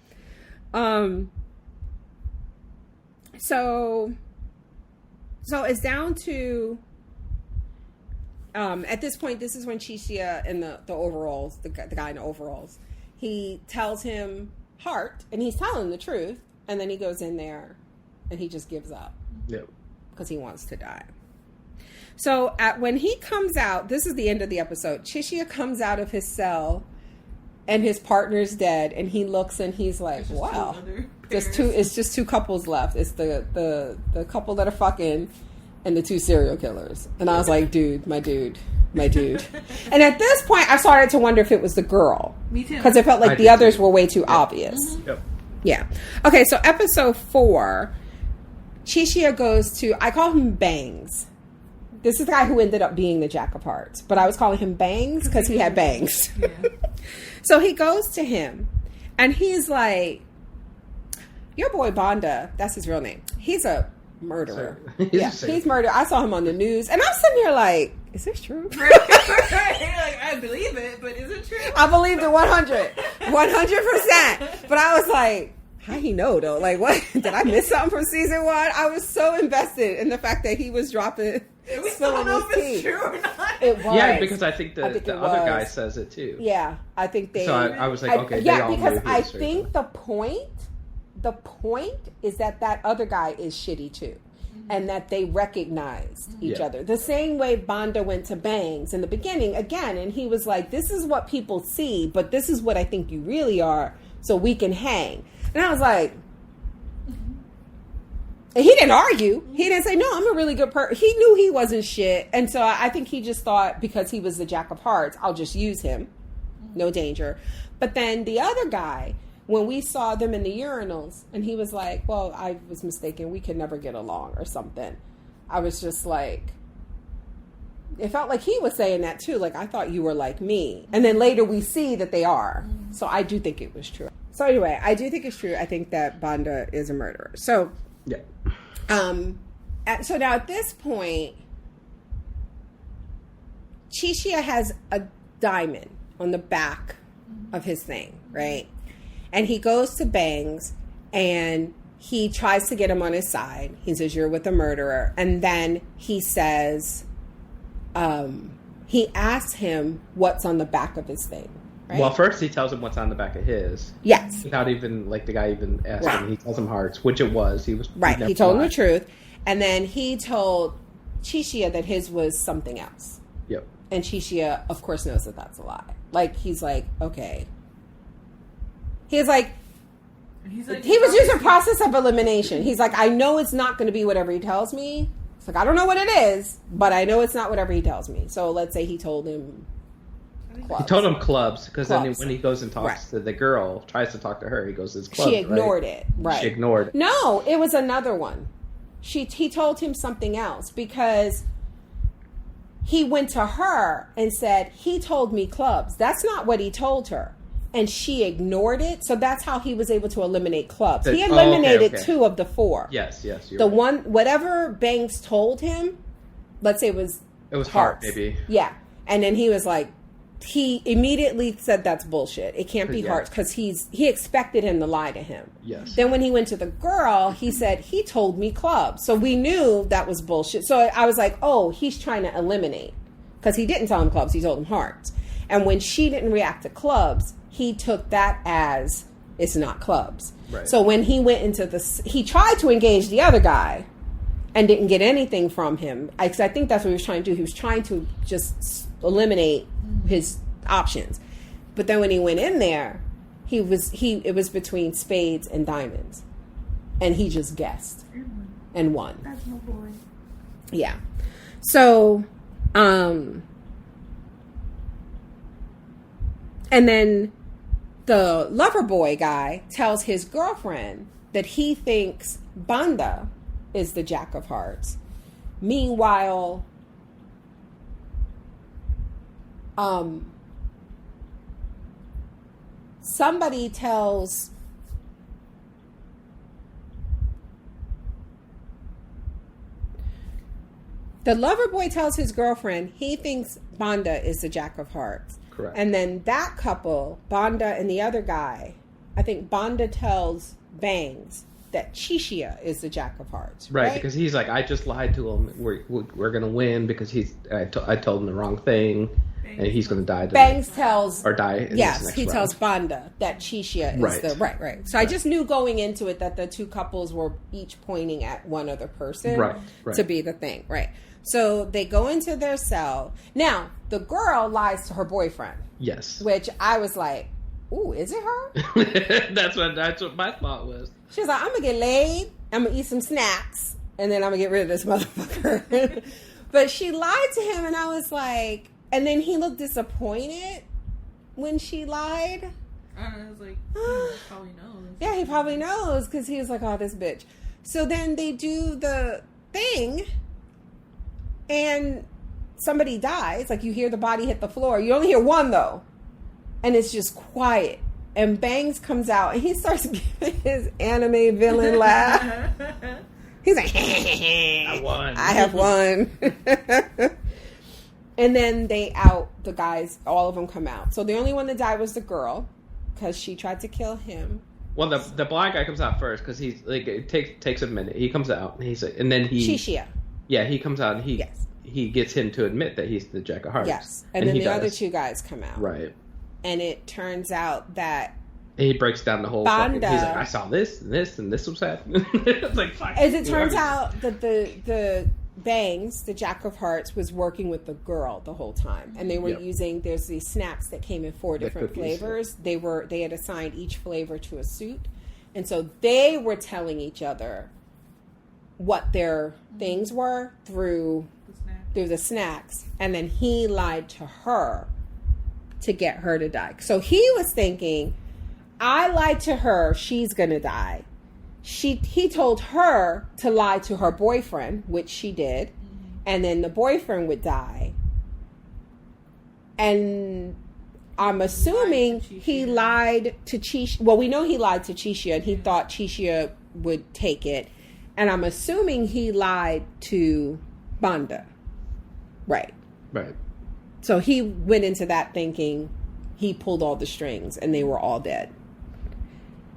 So it's down to, at this point, this is when Sheeeeit in the overalls, the guy in the overalls, he tells him Hart, and he's telling him the truth, and then he goes in there and he just gives up. Yep. Because he wants to die. So when he comes out, this is the end of the episode, Sheeeeit comes out of his cell and his partner's dead, and he looks and he's like, wow. It's just two couples left. It's the couple that are fucking and the two serial killers. And I was like, dude, my dude. And at this point, I started to wonder if it was the girl. Me too. Because it felt like the others were way too obvious. Mm-hmm. Yep. Yeah. Okay, so episode 4, Sheeeeit goes to, I call him Bangs. This is the guy who ended up being the Jack of Hearts. But I was calling him Bangs because he had bangs. Yeah. So he goes to him, and he's like, your boy Bonda, that's his real name. He's a murderer. He's murdered. I saw him on the news, and I'm sitting here like, is this true? Right. Like, I believe it, but is it true? I believed it 100%. But I was like, how he know though? Like, what? Did I miss something from season 1? I was so invested in the fact that he was dropping. We still don't know if it's true or not. It was. Yeah, because I think the other guy says it too. Yeah, I think they. So I was like, okay, yeah, because I think the point is that other guy is shitty too, and that they recognized each other. The same way Bonda went to Bangs in the beginning again, and he was like, "This is what people see, but this is what I think you really are, so we can hang." And I was like. And he didn't argue. He didn't say, no, I'm a really good person. He knew he wasn't shit. And so I think he just thought because he was the Jack of Hearts, I'll just use him. No danger. But then the other guy, when we saw them in the urinals, and he was like, well, I was mistaken. We could never get along or something. I was just like, it felt like he was saying that too. Like, I thought you were like me. And then later we see that they are. So I do think it was true. So anyway, I do think it's true. I think that Bonda is a murderer. So... yeah. So now at this point, Sheeeeit has a diamond on the back of his thing, right? And he goes to Bangs and he tries to get him on his side. He says, you're with a murderer. And then he says, he asks him what's on the back of his thing. Right? Well, first he tells him what's on the back of his. Yes. Without even, like, the guy even asked him. He tells him Hearts, which it was. He was right. He told him the truth. And then he told Sheeeeit that his was something else. Yep. And Sheeeeit, of course, knows that that's a lie. Like, he's like, okay. He's like, He's like, he was using process of elimination. He's like, I know it's not going to be whatever he tells me. It's like, I don't know what it is, but I know it's not whatever he tells me. So let's say he told him clubs. He told him clubs, because then when he goes and talks to the girl, tries to talk to her, he goes, it's clubs, she ignored it. Right. She ignored it. No, it was another one. He told him something else, because he went to her and said, he told me clubs. That's not what he told her. And she ignored it. So that's how he was able to eliminate clubs. He eliminated 2 of the 4. Yes. The one, whatever Banks told him, let's say it was Heart, maybe. Yeah. And then he was like, he immediately said that's bullshit. It can't be Hearts, because he expected him to lie to him. Yes. Then when he went to the girl, he said, he told me clubs. So we knew that was bullshit. So I was like, oh, he's trying to eliminate. Because he didn't tell him clubs, he told him Hearts. And when she didn't react to clubs, he took that as it's not clubs. Right. So when he went into he tried to engage the other guy and didn't get anything from him. I think that's what he was trying to do. He was trying to just eliminate his options. But then when he went in there, it was between spades and diamonds. And he just guessed and won. That's my boy. Yeah. So, and then the lover boy guy tells his girlfriend that he thinks Banda is the Jack of Hearts. Meanwhile, somebody tells the lover boy tells his girlfriend he thinks Banda is the Jack of Hearts. Correct. And then that couple, Banda and the other guy, I think Banda tells Bangs that Sheeeeit is the Jack of Hearts. Right, because he's like, I just lied to him. We're going to win because I told him the wrong thing, and he's going to die. Bangs tells... Or die in yes, this next he round. tells Banda that Sheeeeit is the... Right. So I just knew going into it that the 2 couples were each pointing at one other person to be the thing. Right. So they go into their cell. Now, the girl lies to her boyfriend. Yes. Which I was like, ooh, is it her? That's what my thought was. She was like, I'm going to get laid, I'm going to eat some snacks, and then I'm going to get rid of this motherfucker. But she lied to him, and I was like... And then he looked disappointed when she lied. I was like, he probably knows. Yeah, he probably knows, because he was like, oh, this bitch. So then they do the thing, and somebody dies. Like, you hear the body hit the floor. You only hear one, though. And it's just quiet. And Bangs comes out, and he starts giving his anime villain laugh. He's like, I won. I have won. And then they out the guys. All of them come out. So the only one that died was the girl, because she tried to kill him. Well, the blind guy comes out first, because he's like, it takes a minute. He comes out, and he's like, and then Sheeeeit. Yeah, he comes out, and he gets him to admit that he's the Jack of Hearts. Yes, and then the other 2 guys come out. Right. And it turns out that he breaks down the whole fucking, he's like, I saw this and this and this was happening. It's like, fuck. As it turns out that the Bangs, the Jack of Hearts, was working with the girl the whole time, and they were using. There's these snacks that came in 4 different flavors. They had assigned each flavor to a suit, and so they were telling each other what their things were through the snacks, and then he lied to her to get her to die. So he was thinking, I lied to her, she's gonna die. He told her to lie to her boyfriend, which she did, and then the boyfriend would die. And I'm assuming he lied to Sheeeeit. Well, we know he lied to Sheeeeit, and he thought Sheeeeit would take it. And I'm assuming he lied to Banda. Right. So he went into that thinking he pulled all the strings and they were all dead.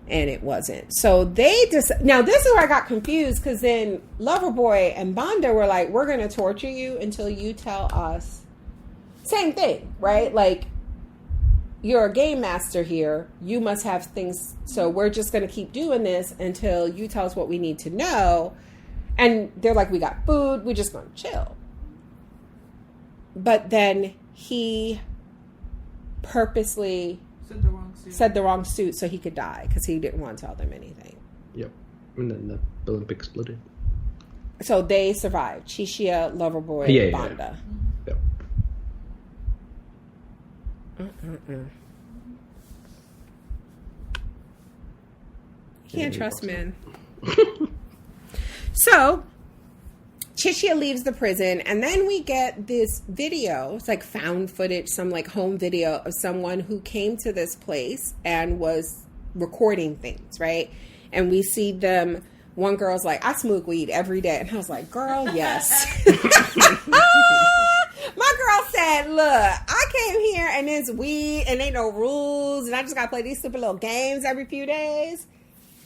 And it wasn't. So they just... Now, this is where I got confused, because then Loverboy and Banda were like, we're going to torture you until you tell us... Same thing, right? Like, you're a game master here. You must have things... So we're just going to keep doing this until you tell us what we need to know. And they're like, we got food. We're just going to chill. But then he purposely... said the wrong said the wrong suit so he could die because he didn't want to tell them anything. Yep. And then the blimp exploded. So they survived. Sheeeeit, Loverboy, Banda. Yep. Can't trust men. So Sheeeeit leaves the prison, and then we get this video. It's like found footage, some like home video of someone who came to this place and was recording things, right? And we see them. One girl's like, I smoke weed every day. And I was like, girl, yes. My girl said, look, I came here and there's weed and ain't no rules. And I just got to play these stupid little games every few days.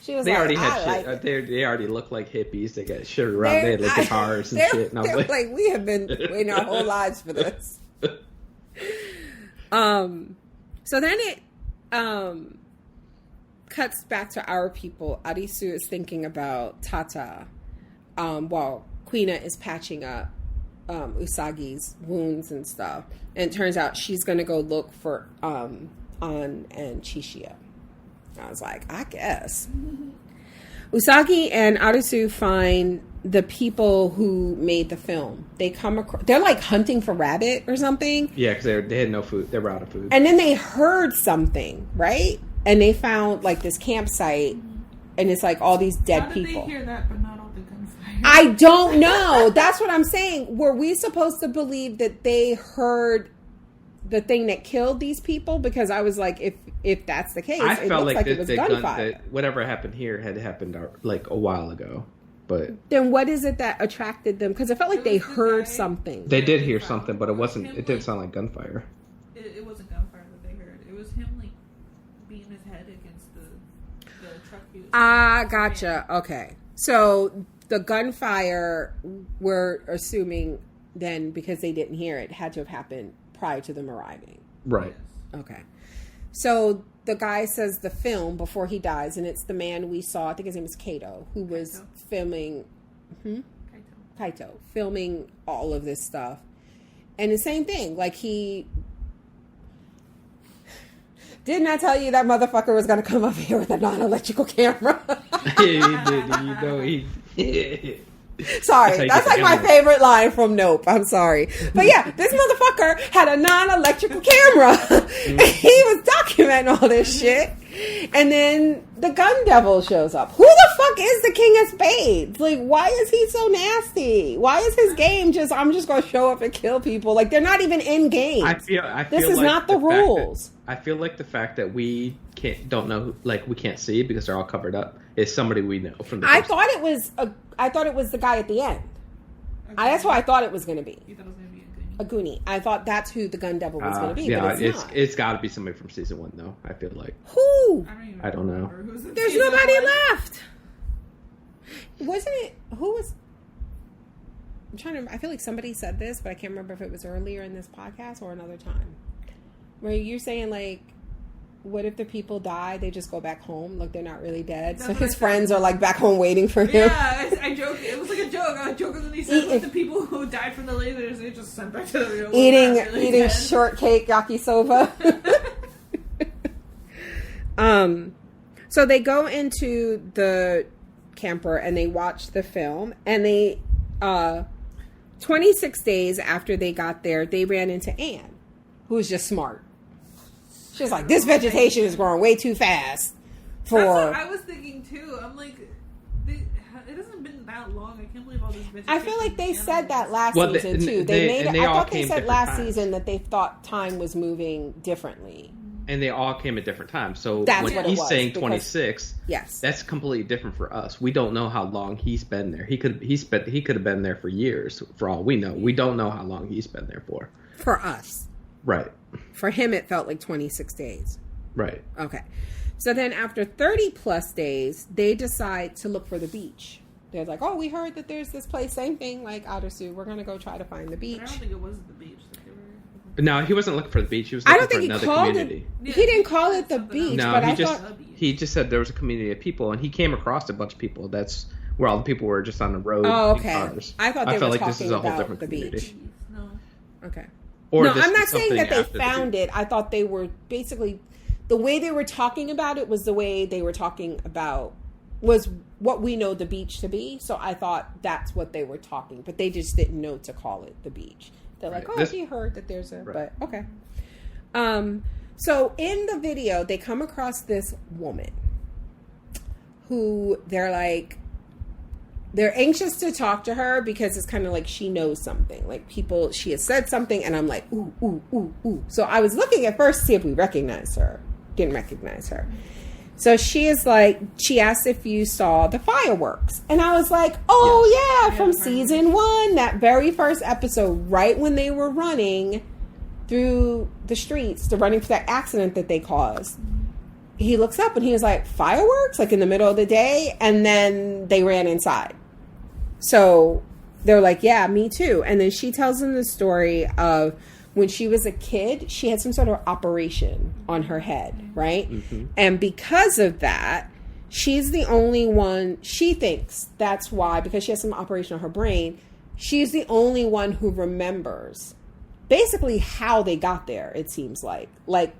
She was they like, already had I shit. like they already look like hippies. They got shit around. They had like guitars and shit. And I was like, we have been waiting our whole lives for this. So then it cuts back to our people. Arisu is thinking about Tata while Quina is patching up Usagi's wounds and stuff. And it turns out she's going to go look for An and Sheeeeit. I was like, I guess. Usagi and Arisu find the people who made the film. They come across, they're like hunting for rabbit or something. Yeah, because they had no food. They were out of food. And then they heard something, right? And they found like this campsite, and it's like all these dead people. How did they hear that, but not all the gunfire? I don't know. That's what I'm saying. Were we supposed to believe that they heard the thing that killed these people? Because I was like, if that's the case, I it felt looks like it was gunfire. Whatever happened here had happened like a while ago. But then what is it that attracted them? Because I felt like they heard something. They did hear something, but it wasn't. It didn't sound like gunfire. It wasn't gunfire that they heard. It was him like beating his head against the truck. Ah, gotcha. Okay, so the gunfire, we're assuming then, because they didn't hear it, had to have happened prior to them arriving. Right. Okay. So the guy says the film before he dies, and it's the man we saw, I think his name is Kaito, who was filming Kaito, filming all of this stuff. And the same thing, like he didn't I tell you that motherfucker was going to come up here with a non-electrical camera? He did. You know, he Sorry, that's like my favorite line from Nope. I'm sorry. But yeah, this motherfucker had a non-electrical camera. And he was documenting all this shit. And then the gun devil shows up. Who the fuck is the King of Spades? Like, why is he so nasty? Why is his game just, I'm just going to show up and kill people? Like, they're not even in game. I feel this is like not the rules. I feel like the fact that we don't know, like we can't see because they're all covered up, is somebody we know from the I thought it was the guy at the end. Okay. That's who I thought it was going to be. You thought it was going to be a Goonie. I thought that's who the gun devil was going to be, but it's not. It's got to be somebody from season 1, though. I feel like. Who? I don't know. There's nobody left. Wasn't it? Who was? I'm trying to remember. I feel like somebody said this, but I can't remember if it was earlier in this podcast or another time. Where you're saying like, what if the people die? They just go back home, like they're not really dead. That's so his friends are like back home waiting for him. Yeah, I joked. It was like a joke. I was joking when he said like, the people who died from the lasers, they just sent back to the real world. Eating shortcake yakisoba. So they go into the camper and they watch the film, and they 26 days after they got there, they ran into Anne, who was just smart. She was like, this vegetation is growing way too fast for... That's what I was thinking, too. I'm like, it hasn't been that long. I can't believe all this vegetation... I feel like they said that last season, too. I thought they said last season that they thought time was moving differently. And they all came at different times. So that's when he's saying 26, yes, that's completely different for us. We don't know how long he's been there. He could have been there for years, for all we know. We don't know how long he's been there for. For us. Right. For him, it felt like 26 days. Right. Okay. So then after 30 plus days, they decide to look for the beach. They're like, oh, we heard that there's this place. Same thing like Arisu. We're going to go try to find the beach. But I don't think it was the beach. No, he wasn't looking for the beach. He was looking for another community. He didn't call it the beach. No, but he just said there was a community of people, and he came across a bunch of people. That's where all the people were, just on the road. Oh, okay. Cars. I thought they were like talking this is a whole about different the community. Beach. No. Okay. Or no, I'm not saying that they found it. I thought they were basically the way they were talking about it was the way they were talking about was what we know the beach to be. So I thought that's what they were talking, but they just didn't know to call it the beach. They're like, you heard that there's a, but okay. So in the video, they come across this woman who they're anxious to talk to her because it's kind of like she knows something. Like she has said something, and I'm like, ooh, ooh, ooh, ooh. So I was looking at first to see if we recognized her. Didn't recognize her. So she asked if you saw the fireworks. And I was like, from season 1, that very first episode, right when they were running through the streets, running for that accident that they caused. He looks up and he was like, fireworks? Like in the middle of the day? And then they ran inside. So they're like, yeah, me too. And then she tells him the story of when she was a kid, she had some sort of operation on her head, right? Mm-hmm. And because of that, she's the only one, she thinks that's why, because she has some operation on her brain, she's the only one who remembers basically how they got there, it seems like. Like,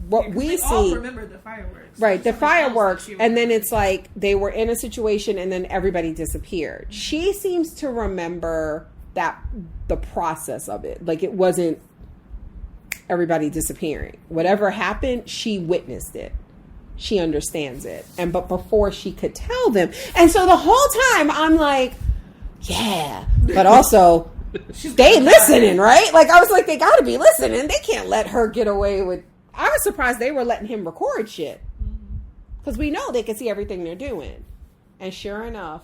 what we see. All remember the fireworks. Right, the fireworks. And then it's like they were in a situation and then everybody disappeared. Mm-hmm. She seems to remember the process of it. Like, it wasn't everybody disappearing. Whatever happened, she witnessed it. She understands it. But before she could tell them. And so the whole time I'm like, yeah. But also, they listening, right? Like, I was like, they got to be listening. They can't let her get away with. I was surprised they were letting him record shit. Because we know they can see everything they're doing. And sure enough.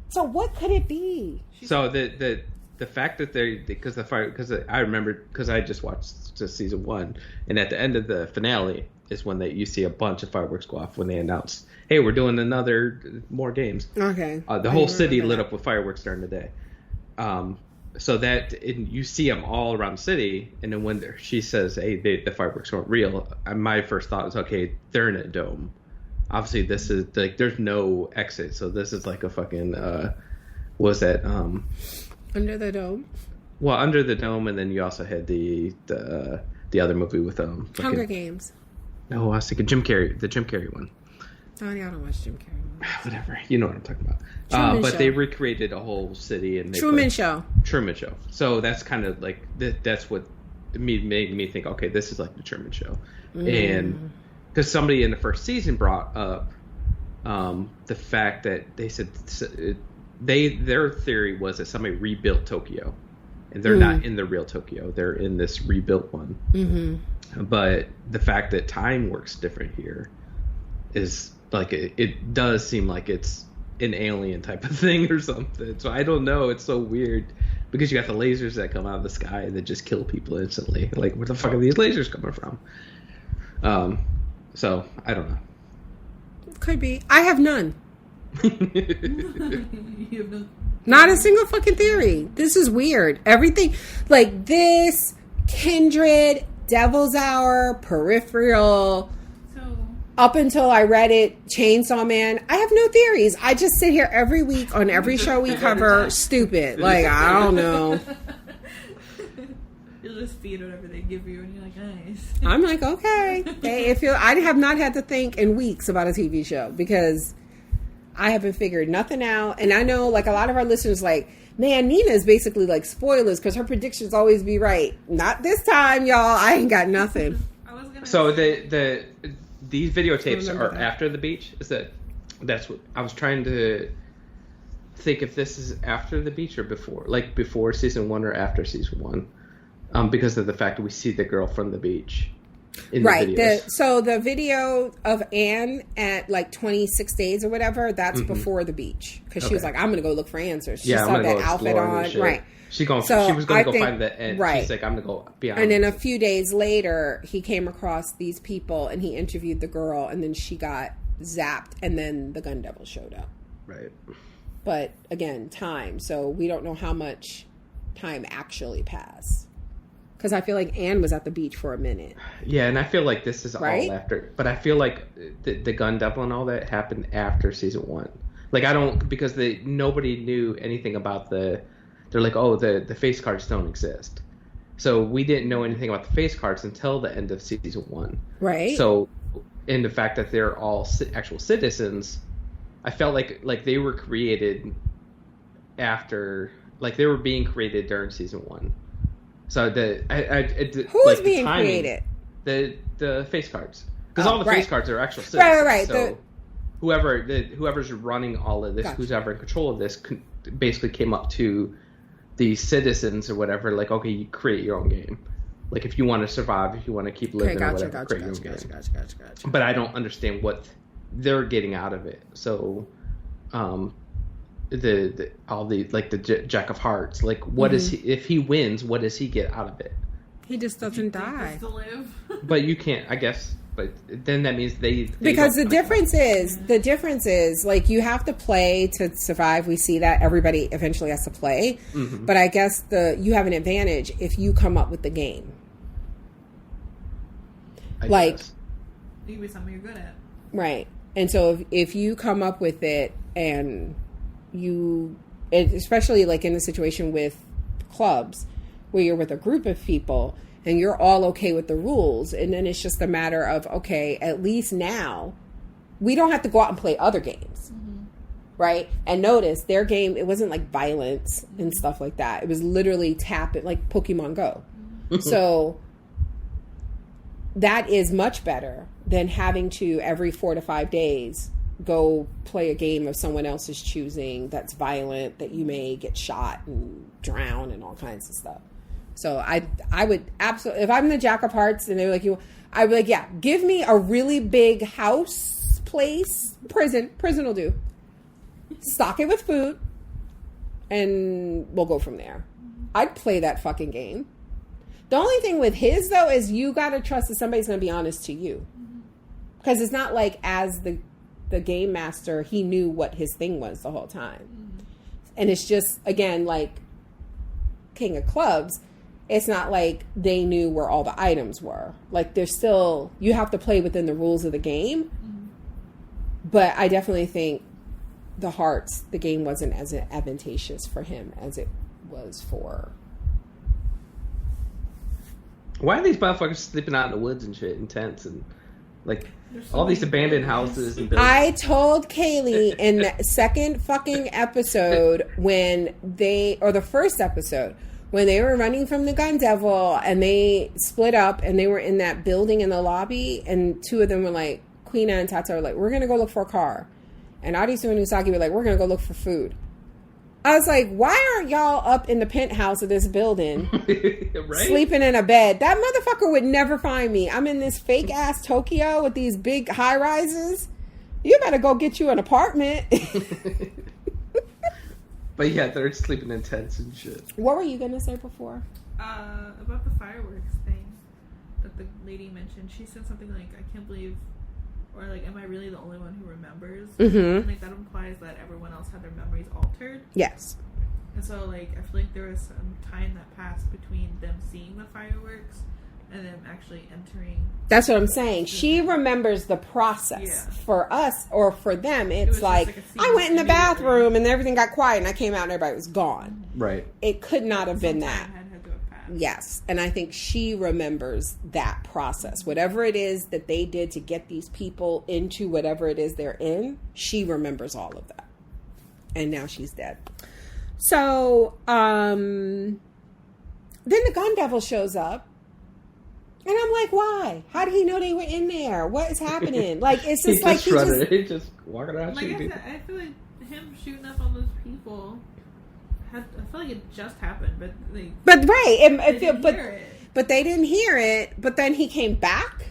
So what could it be? So the fact that because I remember, because I just watched just season 1, and at the end of the finale is when you see a bunch of fireworks go off when they announce, hey, we're doing more games. Okay. The whole city lit up with fireworks during the day. So that you see them all around the city, and then when she says, hey, the fireworks weren't real, my first thought was, okay, they're in a dome. Obviously, this is like, there's no exit, so this is like a fucking was that Under the Dome? Well, Under the Dome, and then you also had the other movie with Hunger Games. No, I was thinking the Jim Carrey one. Oh, yeah, I don't watch Jim Carrey. Whatever, you know what I'm talking about. But they recreated a whole city and Truman Show. So that's kind of like that's what made me think, okay, this is like the Truman Show, and because somebody in the first season brought up the fact that they said their theory was that somebody rebuilt Tokyo, and they're not in the real Tokyo; they're in this rebuilt one. Mm-hmm. But the fact that time works different here is like it does seem like it's an alien type of thing or something. So I don't know. It's so weird because you got the lasers that come out of the sky that just kill people instantly. Like, where the fuck are these lasers coming from? So I don't know. Could be. I have none. You have not a single fucking theory. This is weird. Everything like this, Kindred, Devil's Hour, Peripheral. Up until I read it, Chainsaw Man, I have no theories. I just sit here every week on every show we cover, stupid. Like, I don't know. You'll just feed whatever they give you, and you're like, nice. I'm like, okay. I have not had to think in weeks about a TV show because I haven't figured nothing out. And I know, like, a lot of our listeners, like, man, Nina is basically like spoilers because her predictions always be right. Not this time, y'all. I ain't got nothing. So these videotapes are after the beach? That's what I was trying to think, if this is after the beach or before, like before season 1 or after season 1, because of the fact that we see the girl from the beach in the videos. So the video of Anne at like 26 days or whatever, that's before the beach, because she was like, I'm gonna go look for answers. She saw that outfit on, right? She was going to go find the end. Right. She's like, I'm going to go beyond. And then a few days later, he came across these people and he interviewed the girl, and then she got zapped, and then the Gun Devil showed up. Right. But again, time. So we don't know how much time actually passed. Because I feel like Anne was at the beach for a minute. Yeah, and I feel like this is all after. But I feel like the Gun Devil and all that happened after season 1. Like, because nobody knew anything about they're like, oh, the face cards don't exist. So we didn't know anything about the face cards until the end of season 1. Right. So, in the fact that they're all actual citizens, I felt like they were created after, like they were being created during season 1. So who's being created? The face cards, because all the face cards are actual citizens. Right. So whoever's running all of this, who's ever in control of this, basically came up to the citizens or whatever, like, okay, you create your own game. Like, if you want to survive, if you want to keep living or whatever, create your own game. Gotcha. But I don't understand what they're getting out of it. So, the Jack of Hearts, like, what is he, if he wins, what does he get out of it? He just doesn't die. To live. But you can't, I guess. But then that means they because the difference is like, you have to play to survive. We see that everybody eventually has to play, but I guess you have an advantage if you come up with the game. I guess. It could be something you're good at, right? And so if you come up with it, and especially like in a situation with clubs where you're with a group of people and you're all okay with the rules, and then it's just a matter of, okay, at least now we don't have to go out and play other games, right? And notice their game, it wasn't like violence and stuff like that. It was literally tap it, like Pokemon Go. So that is much better than having to every 4 to 5 days go play a game of someone else's choosing that's violent, that you may get shot and drown and all kinds of stuff. So I would absolutely, if I'm the Jack of Hearts and they're like, I'd be like, yeah, give me a really big house, place, prison will do. Stock it with food, and we'll go from there. I'd play that fucking game. The only thing with his, though, is you got to trust that somebody's going to be honest to you. Because it's not like, as the game master, he knew what his thing was the whole time. And it's just, again, like King of Clubs, it's not like they knew where all the items were. Like, there's still, you have to play within the rules of the game. But I definitely think the Hearts, the game wasn't as advantageous for him as it was for... Why are these motherfuckers sleeping out in the woods and shit in tents and like all these abandoned houses and buildings? I told Kaylee in the second fucking episode the first episode, when they were running from the Gun Devil and they split up and they were in that building in the lobby, and two of them were like, Quina and Tata were like, we're going to go look for a car. And Arisu and Usagi were like, we're going to go look for food. I was like, why aren't y'all up in the penthouse of this building, right? Sleeping in a bed? That motherfucker would never find me. I'm in this fake ass Tokyo with these big high rises. You better go get you an apartment. But yeah, they're sleeping in tents and shit. What were you going to say before? About the fireworks thing that the lady mentioned. She said something like, I can't believe, or like, am I really the only one who remembers? Mm-hmm. Like, that implies that everyone else had their memories altered. Yes. And so, like, I feel like there was some time that passed between them seeing the fireworks and them actually entering. That's what I'm saying. She remembers the process. Yeah. For us, or for them, it's like I went in the bathroom and everything got quiet and I came out and everybody was gone. Right. It could not have been that. Had to have passed. Yes. And I think she remembers that process. Whatever it is that they did to get these people into whatever it is they're in, she remembers all of that. And now she's dead. So, then the Gun Devil shows up. And I'm like, why? How did he know they were in there? What is happening? Like, it's just like he's just walking around shooting. I feel like him shooting up all those people, I feel like it just happened, but right, but they didn't hear it. But then he came back.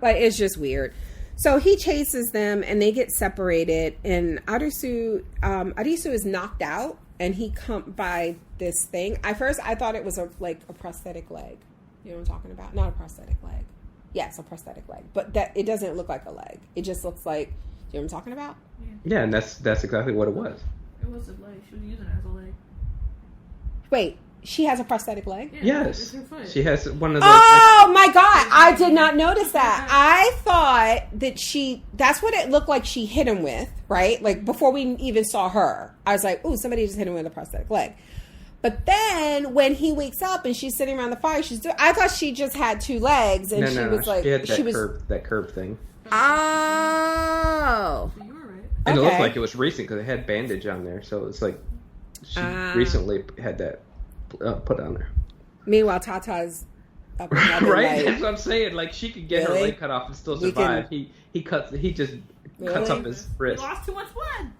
Like, it's just weird. So he chases them, and they get separated. And Arisu is knocked out, and he comes by this thing. At first, I thought it was a prosthetic leg. You know what I'm talking about? Not a prosthetic leg. Yes, a prosthetic leg. But that it doesn't look like a leg. It just looks like, you know what I'm talking about? Yeah, and that's exactly what it was. It was a leg. She was using it as a leg. Wait, she has a prosthetic leg? Yeah, yes. It's her foot. She has one of those. Oh my God, I did not notice that. I thought that that's what it looked like she hit him with, right? Like, before we even saw her. I was like, ooh, somebody just hit him with a prosthetic leg. But then when he wakes up and she's sitting around the fire, I thought she just had 2 legs, and she was like, she had that curve thing. Oh, So you were right. And it looked like it was recent because it had bandage on there, so it's like she recently had that put on her. Meanwhile, Tata's up another right? leg. That's what I'm saying. Like she could get her leg cut off and still survive. He just cuts up his wrist. He lost too much blood.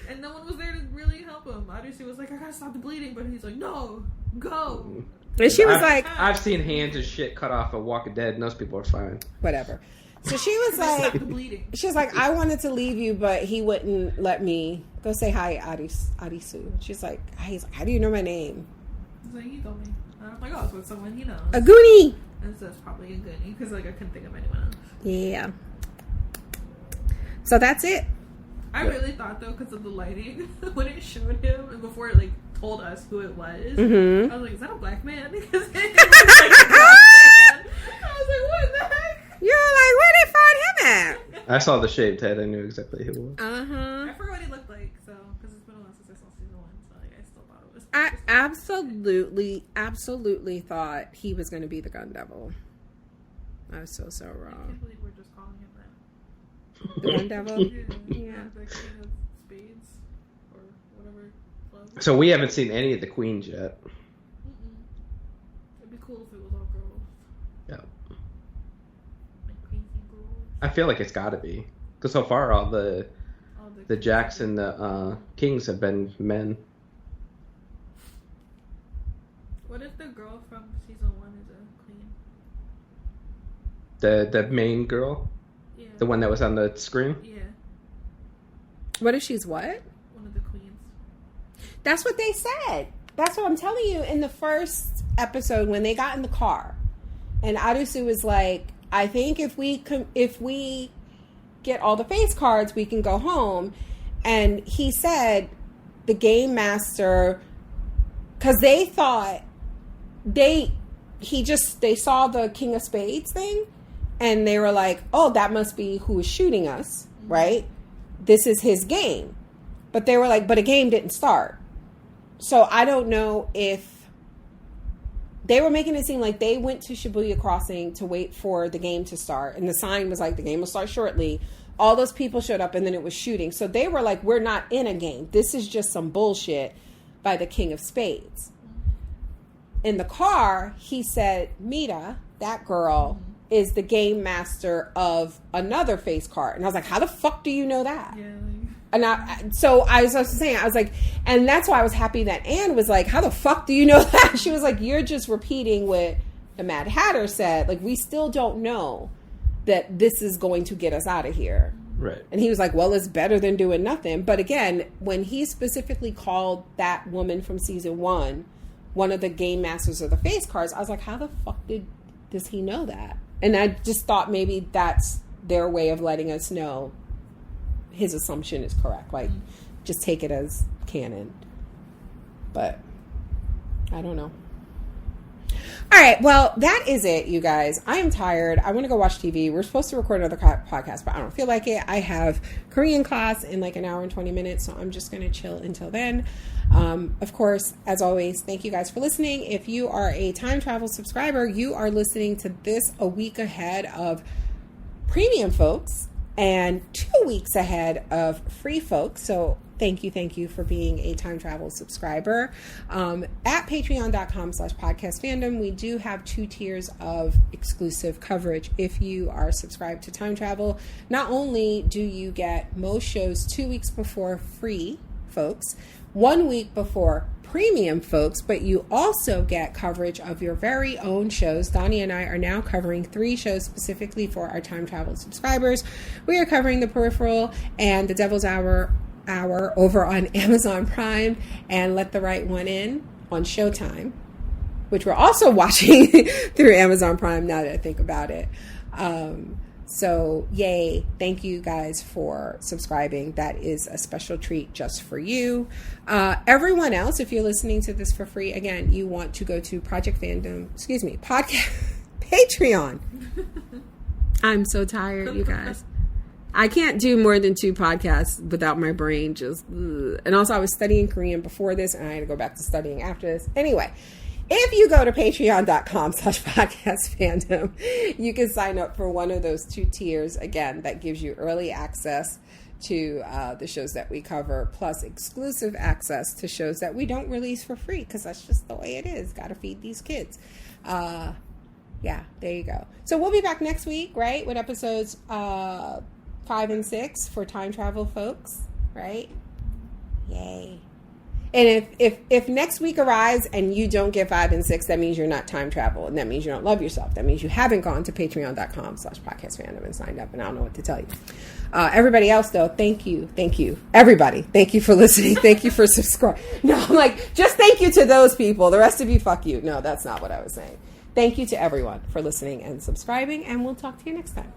And no one was there to really help him. Obviously, was like, I gotta stop the bleeding, but he's like, no, go. And she was like, I've seen hands and shit cut off of Walking Dead, and those people are fine. Whatever. So she was like, the bleeding. She was like, I wanted to leave you, but he wouldn't let me go say hi, Arisu. She's like, how do you know my name? He's like, he told me. And I'm like, oh, it's with someone he knows. A Goonie. And so it's probably a Goonie, because like I couldn't think of anyone else. Yeah. So that's it. I really thought, though, because of the lighting, when it showed him, and before it, like, told us who it was, mm-hmm. I was like, is that a black man? Because it was like a black man. I was like, what the heck? You're like, where they find him at? I saw the shaved head. I knew exactly who it was. I forgot what he looked like, so, because it's been a while since I saw season 1, so, like, I still thought it was. I absolutely thought he was going to be the Gun Devil. I was so wrong. I can't believe we're just calling him that. The Gun Devil? Yeah. The King of Spades, or whatever. So we haven't seen any of the queens yet. It'd be cool if it was all girls. Yeah. Like queensy girls. I feel like it's got to be. Because so far all the Jacks and the Kings have been men. What if the girl from season 1 is a queen? The main girl? Yeah. The one that was on the screen? Yeah. What if she's what? One of the queens. That's what they said. That's what I'm telling you in the first episode when they got in the car. And Arisu was like, I think if we get all the face cards, we can go home. And he said the game master, because they thought they saw the King of Spades thing, and they were like, oh, that must be who is shooting us, right? This is his game. But they were like, but a game didn't start. So I don't know if they were making it seem like they went to Shibuya Crossing to wait for the game to start. And the sign was like, the game will start shortly. All those people showed up and then it was shooting. So they were like, we're not in a game. This is just some bullshit by the King of Spades. In the car, he said, Mita, that girl, is the game master of another face card. And I was like, how the fuck do you know that? Yeah. And so I was saying, I was like, and that's why I was happy that Anne was like, how the fuck do you know that? She was like, you're just repeating what the Mad Hatter said. Like, we still don't know that this is going to get us out of here. Right. And he was like, well, it's better than doing nothing. But again, when he specifically called that woman from season 1 one of the game masters of the face cards, I was like, how the fuck does he know that? And I just thought maybe that's their way of letting us know his assumption is correct. Like, just take it as canon. But I don't know. All right, well, that is it, you guys. I am tired. I want to go watch TV. We're supposed to record another podcast, but I don't feel like it. I have Korean class in like an hour and 20 minutes, so I'm just going to chill until then. Of course, as always, thank you guys for listening. If you are a Time Travel subscriber, you are listening to this a week ahead of premium folks and 2 weeks ahead of free folks. So thank you for being a Time Travel subscriber. At patreon.com/podcastfandom, we do have 2 tiers of exclusive coverage. If you are subscribed to Time Travel, not only do you get most shows 2 weeks before free folks, 1 week before premium folks, but you also get coverage of your very own shows. Donnie and I are now covering 3 shows specifically for our Time Travel subscribers. We are covering The Peripheral and The Devil's Hour over on Amazon Prime, and Let the Right One In on Showtime, which we're also watching through Amazon Prime now that I think about it. So yay, thank you guys for subscribing. That is a special treat just for you. Everyone else, if you're listening to this for free, again, you want to go to Patreon. I'm so tired, you guys. I can't do more than 2 podcasts without my brain just... Ugh. And also, I was studying Korean before this, and I had to go back to studying after this. Anyway, if you go to patreon.com/podcastfandom, you can sign up for one of those 2 tiers. Again, that gives you early access to the shows that we cover, plus exclusive access to shows that we don't release for free, because that's just the way it is. Got to feed these kids. Yeah, there you go. So we'll be back next week, right, with episodes 5 and 6 for time travel folks, right? Yay. And if next week arrives and you don't get 5 and 6, that means you're not time travel, and that means you don't love yourself. That means you haven't gone to patreon.com/podcastfandom and signed up, and I don't know what to tell you. Everybody else, though, thank you. Everybody, thank you for listening. Thank you for subscribing. No, I'm like, just thank you to those people. The rest of you, fuck you. No, that's not what I was saying. Thank you to everyone for listening and subscribing, and we'll talk to you next time.